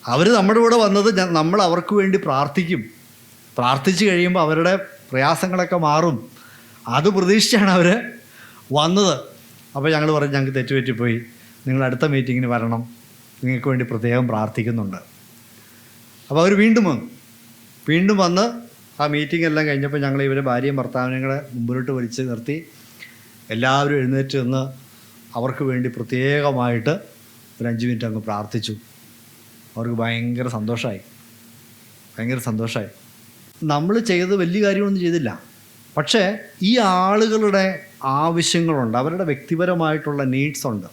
അവർ നമ്മുടെ കൂടെ വന്നത് നമ്മൾ അവർക്ക് വേണ്ടി പ്രാർത്ഥിക്കും, പ്രാർത്ഥിച്ച് കഴിയുമ്പോൾ അവരുടെ പ്രയാസങ്ങളൊക്കെ മാറും, അത് പ്രതീക്ഷിച്ചാണ് അവർ വന്നത്. അപ്പോൾ ഞങ്ങൾ പറഞ്ഞു, ഞങ്ങൾക്ക് തെറ്റുപറ്റിപ്പോയി, നിങ്ങൾ അടുത്ത മീറ്റിങ്ങിന് വരണം, നിങ്ങൾക്ക് വേണ്ടി പ്രത്യേകം പ്രാർത്ഥിക്കുന്നുണ്ട്. അപ്പോൾ അവർ വീണ്ടും വന്ന് ആ മീറ്റിംഗ് എല്ലാം കഴിഞ്ഞപ്പോൾ ഞങ്ങൾ ഇവരെ ഭാര്യയും ഭർത്താവിനെ കൂടെ മുമ്പിലോട്ട് വലിച്ച് നിർത്തി എല്ലാവരും എഴുന്നേറ്റ് നിന്ന് അവർക്ക് വേണ്ടി പ്രത്യേകമായിട്ട് ഒരു 5 മിനിറ്റ് അങ്ങ് പ്രാർത്ഥിച്ചു. അവർക്ക് ഭയങ്കര സന്തോഷമായി. നമ്മൾ ചെയ്തത് വലിയ കാര്യമൊന്നും ചെയ്തില്ല, പക്ഷേ ഈ ആളുകളുടെ ആവശ്യങ്ങളുണ്ട്, അവരുടെ വ്യക്തിപരമായിട്ടുള്ള നീഡ്സ് ഉണ്ട്.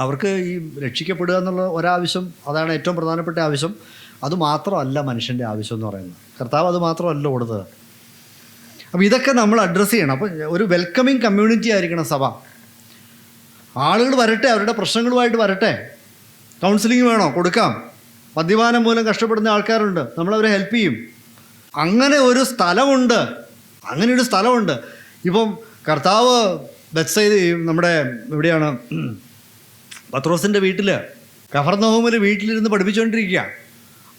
അവർക്ക് ഈ രക്ഷിക്കപ്പെടുക എന്നുള്ള ഒരാവശ്യം, അതാണ് ഏറ്റവും പ്രധാനപ്പെട്ട ആവശ്യം. അതുമാത്രമല്ല മനുഷ്യൻ്റെ ആവശ്യം എന്ന് പറയുന്നത്. കർത്താവ് അത് മാത്രമല്ല കൊടുത്തത്. അപ്പോൾ ഇതൊക്കെ നമ്മൾ അഡ്രസ്സ് ചെയ്യണം. അപ്പോൾ ഒരു വെൽക്കമിങ് കമ്മ്യൂണിറ്റി ആയിരിക്കണം സഭ. ആളുകൾ വരട്ടെ, അവരുടെ പ്രശ്നങ്ങളുമായിട്ട് വരട്ടെ. കൗൺസിലിംഗ് വേണോ? കൊടുക്കാം. മദ്യപാനം മൂലം കഷ്ടപ്പെടുന്ന ആൾക്കാരുണ്ട്, നമ്മളവരെ ഹെൽപ്പ് ചെയ്യും. അങ്ങനെ ഒരു സ്ഥലമുണ്ട്. ഇപ്പം കർത്താവ് ബെത്സയിദ, നമ്മുടെ എവിടെയാണ്, പത്രോസിൻ്റെ വീട്ടിൽ, കഫർന്നഹൂമിൽ വീട്ടിലിരുന്ന് പഠിപ്പിച്ചുകൊണ്ടിരിക്കുക.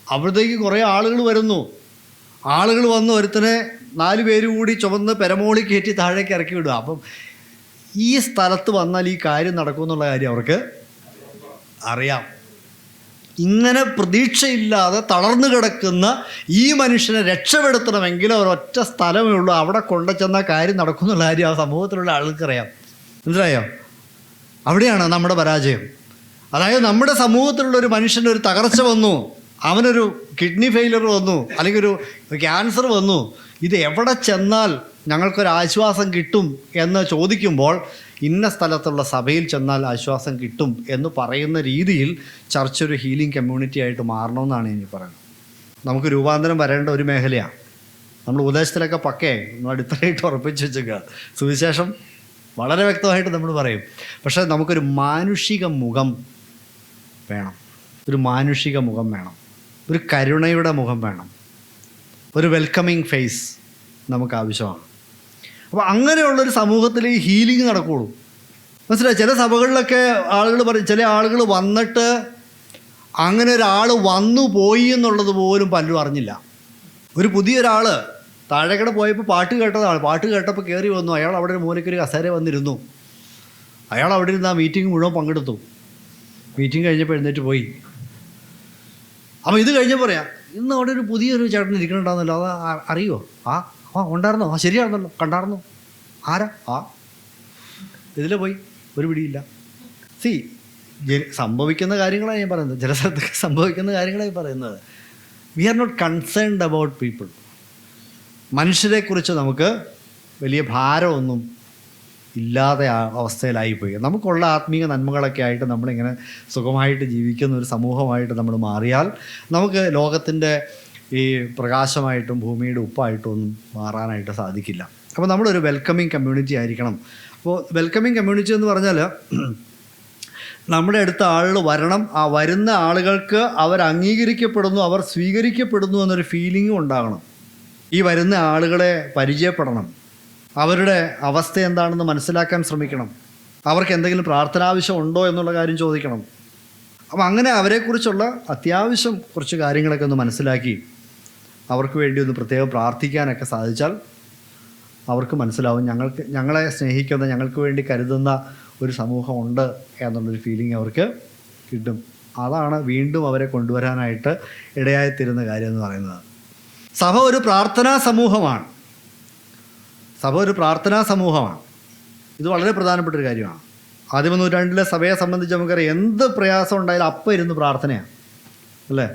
അവിടത്തേക്ക് കുറേ ആളുകൾ വന്ന് ഒരുത്തനെ 4 പേര് കൂടി ചുമന്ന് പെരമോളി കയറ്റി താഴേക്ക് ഇറക്കി വിടുക. അപ്പം ഈ സ്ഥലത്ത് വന്നാൽ ഈ കാര്യം നടക്കുമെന്നുള്ള കാര്യം അവർക്ക് അറിയാം. ഇങ്ങനെ പ്രതീക്ഷയില്ലാതെ തളർന്നു കിടക്കുന്ന ഈ മനുഷ്യനെ രക്ഷപ്പെടുത്തണമെങ്കിൽ ഒരൊറ്റ സ്ഥലമേ ഉള്ളൂ, അവിടെ കൊണ്ടുചെന്നാൽ കാര്യം നടക്കുമെന്നുള്ള കാര്യം ആ സമൂഹത്തിലുള്ള ആൾക്കറിയാം. മനസ്സിലായോ? അവിടെയാണ് നമ്മുടെ പരാജയം. അതായത് നമ്മുടെ സമൂഹത്തിലുള്ളൊരു മനുഷ്യൻ്റെ ഒരു തകർച്ച വന്നു, അവനൊരു കിഡ്നി ഫെയിലിയർ വന്നു, അല്ലെങ്കിൽ ഒരു ക്യാൻസർ വന്നു, ഇത് എവിടെ ചെന്നാൽ ഞങ്ങൾക്കൊരാശ്വാസം കിട്ടും എന്ന് ചോദിക്കുമ്പോൾ ഇന്ന സ്ഥലത്തുള്ള സഭയിൽ ചെന്നാൽ ആശ്വാസം കിട്ടും എന്ന് പറയുന്ന രീതിയിൽ ചർച്ച ഒരു ഹീലിംഗ് കമ്മ്യൂണിറ്റി ആയിട്ട് മാറണമെന്നാണ് എനിക്ക് പറയുന്നത്. നമുക്ക് രൂപാന്തരം വരേണ്ട ഒരു മേഖലയാണ്. നമ്മൾ ഉപദേശത്തിലൊക്കെ നമ്മൾ അടിത്തറയിട്ട് ഉറപ്പിച്ച് വെച്ചേക്കുക. സുവിശേഷം വളരെ വ്യക്തമായിട്ട് നമ്മൾ പറയും. പക്ഷേ നമുക്കൊരു മാനുഷിക മുഖം വേണം, ഒരു കരുണയുടെ മുഖം വേണം, ഒരു വെൽക്കമിങ് ഫേസ് നമുക്ക് ആവശ്യമാണ്. അപ്പോൾ അങ്ങനെയുള്ളൊരു സമൂഹത്തിൽ ഈ ഹീലിംഗ് നടക്കുകയുള്ളൂ. മനസ്സിലായി? ചില സഭകളിലൊക്കെ ആളുകൾ പറയും, ചില ആളുകൾ വന്നിട്ട് അങ്ങനെ ഒരാൾ വന്നു പോയി എന്നുള്ളത് പോലും പലരും അറിഞ്ഞില്ല. ഒരു പുതിയൊരാൾ താഴേക്കട പോയപ്പോൾ പാട്ട് കേട്ടപ്പോൾ കയറി വന്നു. അയാൾ അവിടെ ഒരു മൂലയ്ക്കൊരു കസേര വന്നിരുന്നു. അയാൾ അവിടെ ഇരുന്ന് ആ മീറ്റിംഗ് മുഴുവൻ പങ്കെടുത്തു. മീറ്റിംഗ് കഴിഞ്ഞപ്പോൾ എഴുന്നേറ്റ് പോയി. അപ്പോൾ ഇത് കഴിഞ്ഞപ്പോൾ പറയാം, ഇന്ന് അവിടെ ഒരു പുതിയൊരു ചേട്ടൻ ഇരിക്കണുണ്ടാകുന്നല്ലോ, അത് അറിയുമോ? ആ ഉണ്ടായിരുന്നോ? ശരിയാണെന്നല്ലോ, കണ്ടായിരുന്നോ? ആരാ? ഇതിലെ പോയി, ഒരു പിടിയില്ല. സംഭവിക്കുന്ന കാര്യങ്ങളാണ് ഞാൻ പറയുന്നത്. ചില സ്ഥലത്തൊക്കെ സംഭവിക്കുന്ന കാര്യങ്ങളാണ് പറയുന്നത്. We are not concerned about people. മനുഷ്യരെക്കുറിച്ച് നമുക്ക് വലിയ ഭാരമൊന്നും ഇല്ലാതെ അവസ്ഥയിലായിപ്പോയി. നമുക്കുള്ള ആത്മീയ നന്മകളൊക്കെ ആയിട്ട് നമ്മളിങ്ങനെ സുഖമായിട്ട് ജീവിക്കുന്ന ഒരു സമൂഹമായിട്ട് നമ്മൾ മാറിയാൽ നമുക്ക് ലോകത്തിൻ്റെ ഈ പ്രകാശമായിട്ടും ഭൂമിയുടെ ഉപ്പായിട്ടും ഒന്നും മാറാനായിട്ട് സാധിക്കില്ല. അപ്പോൾ നമ്മളൊരു വെൽക്കമിങ് കമ്മ്യൂണിറ്റി ആയിരിക്കണം. അപ്പോൾ വെൽക്കമിങ് കമ്മ്യൂണിറ്റി എന്ന് പറഞ്ഞാൽ നമ്മുടെ അടുത്ത ആളുകൾ വരണം, ആ വരുന്ന ആളുകൾക്ക് അവർ അംഗീകരിക്കപ്പെടുന്നു, അവർ സ്വീകരിക്കപ്പെടുന്നു എന്നൊരു ഫീലിംഗും ഉണ്ടാകണം. ഈ വരുന്ന ആളുകളെ പരിചയപ്പെടണം, അവരുടെ അവസ്ഥ എന്താണെന്ന് മനസ്സിലാക്കാൻ ശ്രമിക്കണം. അവർക്ക് എന്തെങ്കിലും പ്രാർത്ഥനാവശ്യം ഉണ്ടോ എന്നുള്ള കാര്യം ചോദിക്കണം. അപ്പം അങ്ങനെ അവരെക്കുറിച്ചുള്ള അത്യാവശ്യം കുറച്ച് കാര്യങ്ങളൊക്കെ ഒന്ന് മനസ്സിലാക്കി അവർക്ക് വേണ്ടി ഒന്ന് പ്രത്യേകം പ്രാർത്ഥിക്കാനൊക്കെ സാധിച്ചാൽ അവർക്ക് മനസ്സിലാവും ഞങ്ങളെ സ്നേഹിക്കുന്ന, ഞങ്ങൾക്ക് വേണ്ടി കരുതുന്ന ഒരു സമൂഹമുണ്ട് എന്നുള്ളൊരു ഫീലിംഗ് അവർക്ക് കിട്ടും. അതാണ് വീണ്ടും അവരെ കൊണ്ടുവരാനായിട്ട് ഇടയായിത്തീരുന്ന കാര്യം എന്ന് പറയുന്നത്. സഭ ഒരു പ്രാർത്ഥനാ സമൂഹമാണ്. സഭ ഒരു പ്രാർത്ഥനാ സമൂഹമാണ്. ഇത് വളരെ പ്രധാനപ്പെട്ട ഒരു കാര്യമാണ്. ആദിമ നൂറ്റാണ്ടിലെ സഭയെ സംബന്ധിച്ച് നമുക്കറിയാം, എന്ത് പ്രയാസം ഉണ്ടായാലും അപ്പം ഇരുന്ന് പ്രാർത്ഥനയാണ്, അല്ലേ?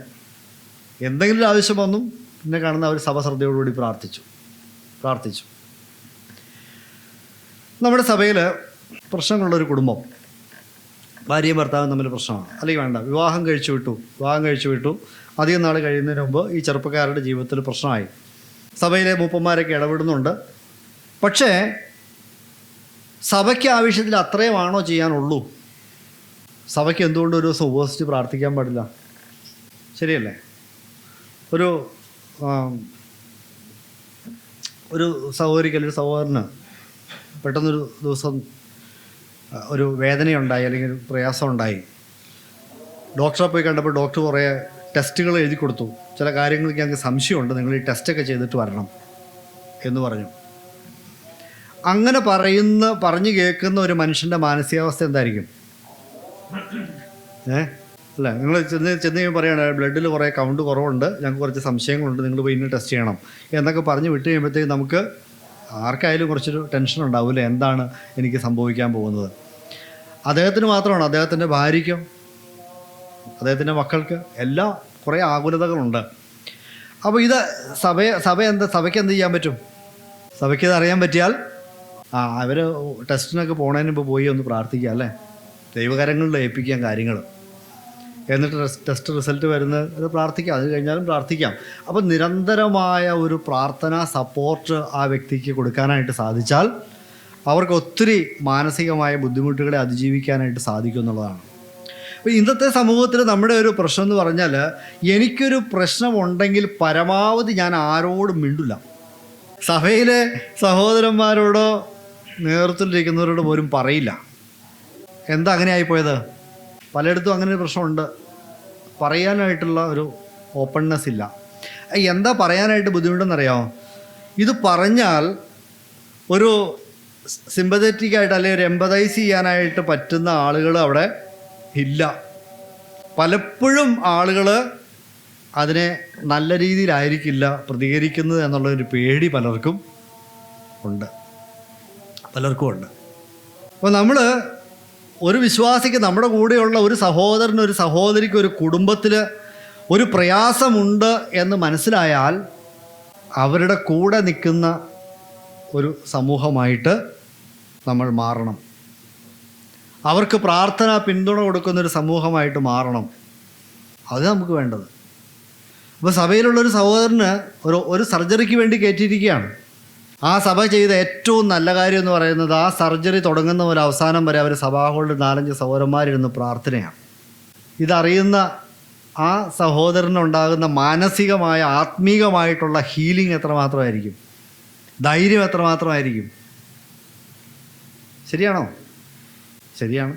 എന്തെങ്കിലും ഒരു ആവശ്യം വന്നു പിന്നെ കാണുന്ന അവർ സഭ ശ്രദ്ധയോടുകൂടി പ്രാർത്ഥിച്ചു. നമ്മുടെ സഭയിൽ പ്രശ്നങ്ങളുള്ളൊരു കുടുംബം, ഭാര്യയും ഭർത്താവും തമ്മിൽ പ്രശ്നമാണ്, അല്ലെങ്കിൽ വേണ്ട വിവാഹം കഴിച്ചു വിട്ടു അധികം നാൾ കഴിയുന്നതിന് മുമ്പ് ഈ ചെറുപ്പക്കാരുടെ ജീവിതത്തിൽ പ്രശ്നമായി. സഭയിലെ മൂപ്പന്മാരൊക്കെ ഇടപെടുന്നുണ്ട്. പക്ഷേ സഭയ്ക്ക് ആവശ്യത്തിൽ അത്രയുമാണോ ചെയ്യാനുള്ളൂ? സഭയ്ക്ക് എന്തുകൊണ്ട് ഒരു ദിവസം ഉപവസിച്ച് പ്രാർത്ഥിക്കാൻ പാടില്ല? ശരിയല്ലേ? ഒരു സഹോദരിക്ക് അല്ലെങ്കിൽ സഹോദരന് പെട്ടെന്നൊരു ദിവസം ഒരു വേദനയുണ്ടായി, അല്ലെങ്കിൽ ഒരു പ്രയാസം ഉണ്ടായി. ഡോക്ടറെ പോയി കണ്ടപ്പോൾ ഡോക്ടർ കുറേ ടെസ്റ്റുകൾ എഴുതി കൊടുത്തു. ചില കാര്യങ്ങൾക്ക് ഞങ്ങൾക്ക് സംശയമുണ്ട്, നിങ്ങൾ ഈ ടെസ്റ്റൊക്കെ ചെയ്തിട്ട് വരണം എന്ന് പറഞ്ഞു. അങ്ങനെ പറഞ്ഞു കേൾക്കുന്ന ഒരു മനുഷ്യൻ്റെ മാനസികാവസ്ഥ എന്തായിരിക്കും? അല്ല, നിങ്ങൾ ചെന്ന് പറയുകയാണ് ബ്ലഡിൽ കുറേ കൗണ്ട് കുറവുണ്ട്, ഞങ്ങൾക്ക് കുറച്ച് സംശയങ്ങളുണ്ട്, നിങ്ങൾ പോയി ഇന്ന് ടെസ്റ്റ് ചെയ്യണം എന്നൊക്കെ പറഞ്ഞ് വിട്ട് കഴിയുമ്പോഴത്തേക്ക് നമുക്ക് ആർക്കായാലും കുറച്ചൊരു ടെൻഷൻ ഉണ്ടാവില്ല, എന്താണ് എനിക്ക് സംഭവിക്കാൻ പോകുന്നത്. അദ്ദേഹത്തിന് മാത്രമാണ്, അദ്ദേഹത്തിൻ്റെ ഭാര്യയ്ക്കും അദ്ദേഹത്തിൻ്റെ മക്കൾക്ക് എല്ലാം കുറേ ആകുലതകളുണ്ട്. അപ്പോൾ ഇത് സഭയ്ക്ക് എന്ത് ചെയ്യാൻ പറ്റും? സഭയ്ക്ക് ഇത് അറിയാൻ പറ്റിയാൽ അവർ ടെസ്റ്റിനൊക്കെ പോണതിന് മുമ്പ് പോയി ഒന്ന് പ്രാർത്ഥിക്കുക, അല്ലേ? ദൈവകരങ്ങളിൽ ഏൽപ്പിക്കാൻ കാര്യങ്ങൾ, എന്നിട്ട് ടെസ്റ്റ് റിസൾട്ട് വരുന്നത് പ്രാർത്ഥിക്കാം, അത് കഴിഞ്ഞാലും പ്രാർത്ഥിക്കാം. അപ്പോൾ നിരന്തരമായ ഒരു പ്രാർത്ഥനാ സപ്പോർട്ട് ആ വ്യക്തിക്ക് കൊടുക്കാനായിട്ട് സാധിച്ചാൽ അവർക്ക് ഒത്തിരി മാനസികമായ ബുദ്ധിമുട്ടുകളെ അതിജീവിക്കാനായിട്ട് സാധിക്കും എന്നുള്ളതാണ്. അപ്പോൾ ഇന്നത്തെ സമൂഹത്തിൽ നമ്മുടെ ഒരു പ്രശ്നം എന്ന് പറഞ്ഞാൽ, എനിക്കൊരു പ്രശ്നമുണ്ടെങ്കിൽ പരമാവധി ഞാൻ ആരോടും മിണ്ടില്ല. സഭയിലെ സഹോദരന്മാരോടോ നേതൃത്വത്തിലിരിക്കുന്നവരോട് പോലും പറയില്ല. എന്താ അങ്ങനെ ആയിപ്പോയത്? പലയിടത്തും അങ്ങനെ ഒരു പ്രശ്നമുണ്ട്. പറയാനായിട്ടുള്ള ഒരു ഓപ്പൺനെസ് ഇല്ല. എന്താ പറയാനായിട്ട് ബുദ്ധിമുട്ടെന്നറിയാമോ? ഇത് പറഞ്ഞാൽ ഒരു സിമ്പതറ്റിക്കായിട്ട് അല്ലെങ്കിൽ ഒരു എമ്പതൈസ് ചെയ്യാനായിട്ട് പറ്റുന്ന ആളുകൾ അവിടെ ഇല്ല. പലപ്പോഴും ആളുകൾ അതിനെ നല്ല രീതിയിലായിരിക്കില്ല പ്രതികരിക്കുന്നത് എന്നുള്ളൊരു പേടി പലർക്കും ഉണ്ട്. അപ്പോൾ നമ്മൾ ഒരു വിശ്വാസിക്ക്, നമ്മുടെ കൂടെയുള്ള ഒരു സഹോദരന്, ഒരു സഹോദരിക്ക്, ഒരു കുടുംബത്തിൽ ഒരു പ്രയാസമുണ്ട് എന്ന് മനസ്സിലായാൽ അവരുടെ കൂടെ നിൽക്കുന്ന ഒരു സമൂഹമായിട്ട് നമ്മൾ മാറണം. അവർക്ക് പ്രാർത്ഥന പിന്തുണ കൊടുക്കുന്നൊരു സമൂഹമായിട്ട് മാറണം. അത് നമുക്ക് വേണ്ടത്. അപ്പോൾ സഭയിലുള്ളൊരു സഹോദരന് ഒരു സർജറിക്ക് വേണ്ടി കയറ്റിയിരിക്കുകയാണ്. ആ സഭ ചെയ്ത ഏറ്റവും നല്ല കാര്യം എന്ന് പറയുന്നത്, ആ സർജറി തുടങ്ങുന്ന ഒരു അവസാനം വരെ അവർ സഭാ ഹാളിൽ 4-5 സഹോദരന്മാരിരുന്ന് പ്രാർത്ഥനയാണ്. ഇതറിയുന്ന ആ സഹോദരനുണ്ടാകുന്ന മാനസികമായ ആത്മീകമായിട്ടുള്ള ഹീലിംഗ് എത്രമാത്രമായിരിക്കും, ധൈര്യം എത്രമാത്രമായിരിക്കും. ശരിയാണോ? ശരിയാണ്.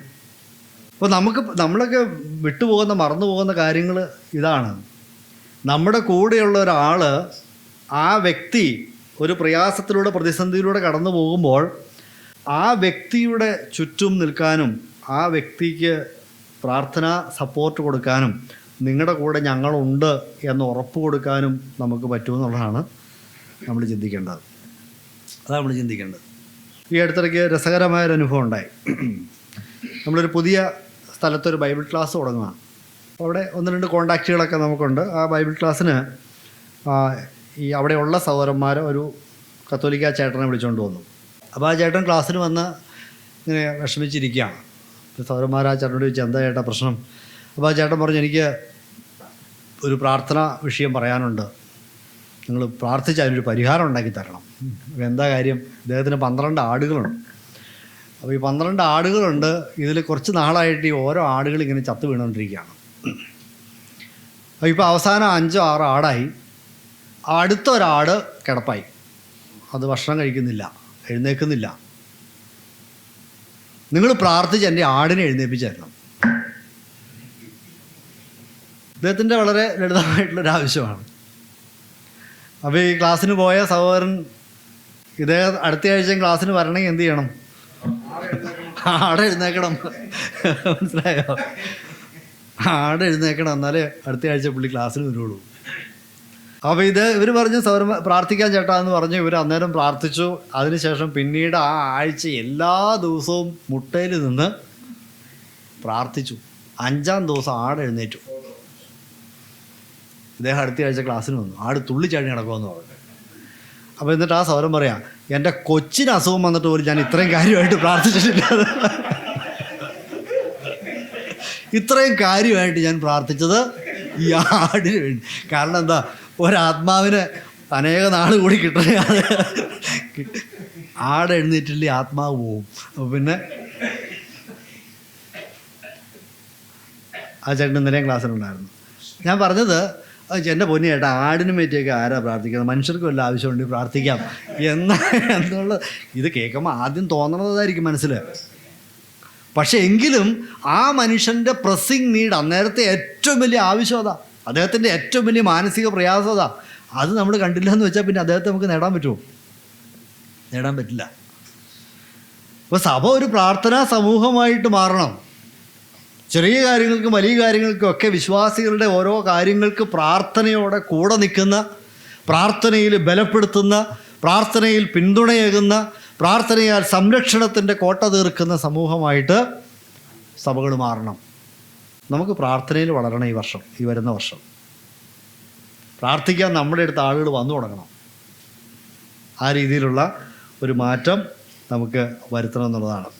അപ്പോൾ നമ്മളൊക്കെ വിട്ടുപോകുന്ന, മറന്നു പോകുന്ന കാര്യങ്ങൾ ഇതാണ്. നമ്മുടെ കൂടെയുള്ള ഒരാൾ, ആ വ്യക്തി ഒരു പ്രയാസത്തിലൂടെ, പ്രതിസന്ധിയിലൂടെ കടന്നു പോകുമ്പോൾ ആ വ്യക്തിയുടെ ചുറ്റും നിൽക്കാനും ആ വ്യക്തിക്ക് പ്രാർത്ഥനാ സപ്പോർട്ട് കൊടുക്കാനും നിങ്ങളുടെ കൂടെ ഞങ്ങളുണ്ട് എന്ന് ഉറപ്പ് കൊടുക്കാനും നമുക്ക് പറ്റുമെന്നുള്ളതാണ് നമ്മൾ ചിന്തിക്കേണ്ടത്. ഈ അടുത്തിടയ്ക്ക് രസകരമായൊരു അനുഭവം ഉണ്ടായി. നമ്മളൊരു പുതിയ സ്ഥലത്തൊരു ബൈബിൾ ക്ലാസ് തുടങ്ങുകയാണ്. അപ്പോൾ അവിടെ 1-2 കോണ്ടാക്റ്റുകളൊക്കെ നമുക്കുണ്ട്. ആ ബൈബിൾ ക്ലാസ്സിന് ഈ അവിടെയുള്ള സഹോദരന്മാർ ഒരു കത്തോലിക്ക ചേട്ടനെ വിളിച്ചുകൊണ്ട് വന്നു. അപ്പോൾ ആ ചേട്ടൻ ക്ലാസ്സിന് വന്ന് ഇങ്ങനെ വിഷമിച്ചിരിക്കുകയാണ്. സഹോദരന്മാർ ആ ചേട്ടനോട് ചോദിച്ചു, എന്താ ചേട്ടാ പ്രശ്നം? അപ്പോൾ ആ ചേട്ടൻ പറഞ്ഞു, എനിക്ക് ഒരു പ്രാർത്ഥനാ വിഷയം പറയാനുണ്ട്, നിങ്ങൾ പ്രാർത്ഥിച്ച് അതിനൊരു പരിഹാരം ഉണ്ടാക്കി തരണം. എന്താ കാര്യം? ഇദ്ദേഹത്തിന് 12 ആടുകളുണ്ട്. അപ്പോൾ ഈ 12 ആടുകളുണ്ട്. ഇതിൽ കുറച്ച് നാളായിട്ട് ഈ ഓരോ ആടുകൾ ഇങ്ങനെ ചത്ത് വീണുകൊണ്ടിരിക്കുകയാണ്. അപ്പോൾ ഇപ്പോൾ അവസാനം 5-6 ആടായി. അടുത്ത ഒരാട് കിടപ്പായി, അത് ഭക്ഷണം കഴിക്കുന്നില്ല. എഴുന്നേൽക്കുന്നില്ല. നിങ്ങൾ പ്രാർത്ഥിച്ച് എൻ്റെ ആടിനെ എഴുന്നേൽപ്പിച്ചായിരുന്നു. ഇദ്ദേഹത്തിൻ്റെ വളരെ ലളിതമായിട്ടുള്ളൊരാവശ്യമാണ്. അപ്പോൾ ഈ ക്ലാസ്സിന് പോയ സഹോദരൻ ഇദ്ദേഹം അടുത്ത ആഴ്ചയും ക്ലാസ്സിന് വരണമെങ്കിൽ എന്ത് ചെയ്യണം? ആടെ എഴുന്നേക്കണം. മനസ്സിലായോ? ആടെ എഴുന്നേക്കണം, എന്നാലേ അടുത്ത ആഴ്ച പുള്ളി ക്ലാസ്സിന് വരുള്ളൂ. അപ്പോൾ ഇവർ പറഞ്ഞു സൗരം പ്രാർത്ഥിക്കാൻ ചേട്ടാ എന്ന് പറഞ്ഞു. ഇവർ അന്നേരം പ്രാർത്ഥിച്ചു. അതിനുശേഷം പിന്നീട് ആ ആഴ്ച എല്ലാ ദിവസവും മുട്ടയിൽ നിന്ന് പ്രാർത്ഥിച്ചു. 5-ാം ദിവസം ആട് എഴുന്നേറ്റു. ഇദ്ദേഹം അടുത്ത ആഴ്ച ക്ലാസ്സിന് വന്നു. ആട് തുള്ളിച്ചാടി നടക്കുമെന്ന് പറഞ്ഞു. അപ്പോൾ എന്നിട്ട് ആ സൗരം പറയാം, എൻ്റെ കൊച്ചിന് അസുഖം വന്നിട്ട് പോലും ഞാൻ ഇത്രയും കാര്യമായിട്ട് പ്രാർത്ഥിച്ചിട്ടില്ല. ഇത്രയും കാര്യമായിട്ട് ഞാൻ പ്രാർത്ഥിച്ചത് ഈ ആടിന് വേണ്ടി. കാരണം എന്താ, ഒരാത്മാവിന് അനേക നാൾ കൂടി കിട്ടണേ. ആട് എഴുന്നേറ്റില്ലേ ആത്മാവ് പോവും. അപ്പോൾ പിന്നെ ആ ചേട്ടൻ ഇന്നലെയും ക്ലാസ്സിലുണ്ടായിരുന്നു. ഞാൻ പറഞ്ഞത്, എൻ്റെ പൊന്നി ചേട്ടാ, ആടിനും പറ്റിയൊക്കെ ആരാ പ്രാർത്ഥിക്കുന്നത്? മനുഷ്യർക്ക് വല്ല ആവശ്യമുണ്ട് പ്രാർത്ഥിക്കാം എന്നുള്ള ഇത് കേൾക്കുമ്പോൾ ആദ്യം തോന്നണതായിരിക്കും മനസ്സിൽ. പക്ഷെ എങ്കിലും ആ മനുഷ്യൻ്റെ പ്രസ്സിങ് നീഡ്, അന്നേരത്തെ ഏറ്റവും വലിയ ആവശ്യം അതാ, അദ്ദേഹത്തിൻ്റെ ഏറ്റവും വലിയ മാനസിക പ്രയാസം അതാ. അത് നമ്മൾ കണ്ടില്ല എന്ന് വെച്ചാൽ പിന്നെ അദ്ദേഹത്തെ നമുക്ക് നേടാൻ പറ്റുമോ? നേടാൻ പറ്റില്ല. അപ്പോൾ സഭ ഒരു പ്രാർത്ഥനാ സമൂഹമായിട്ട് മാറണം. ചെറിയ കാര്യങ്ങൾക്കും വലിയ കാര്യങ്ങൾക്കും ഒക്കെ വിശ്വാസികളുടെ ഓരോ കാര്യങ്ങൾക്ക് പ്രാർത്ഥനയോടെ കൂടെ നിൽക്കുന്ന, പ്രാർത്ഥനയിൽ ബലപ്പെടുത്തുന്ന, പ്രാർത്ഥനയിൽ പിന്തുണയേകുന്ന, പ്രാർത്ഥനയാൽ സംരക്ഷണത്തിൻ്റെ കോട്ട തീർക്കുന്ന സമൂഹമായിട്ട് സഭകൾ മാറണം. നമുക്ക് പ്രാർത്ഥനയിൽ വളരണം. ഈ വരുന്ന വർഷം പ്രാർത്ഥിക്കാൻ നമ്മുടെ അടുത്ത് ആളുകൾ വന്നു തുടങ്ങണം. ആ രീതിയിലുള്ള ഒരു മാറ്റം നമുക്ക് വരുത്തണം എന്നുള്ളതാണ്.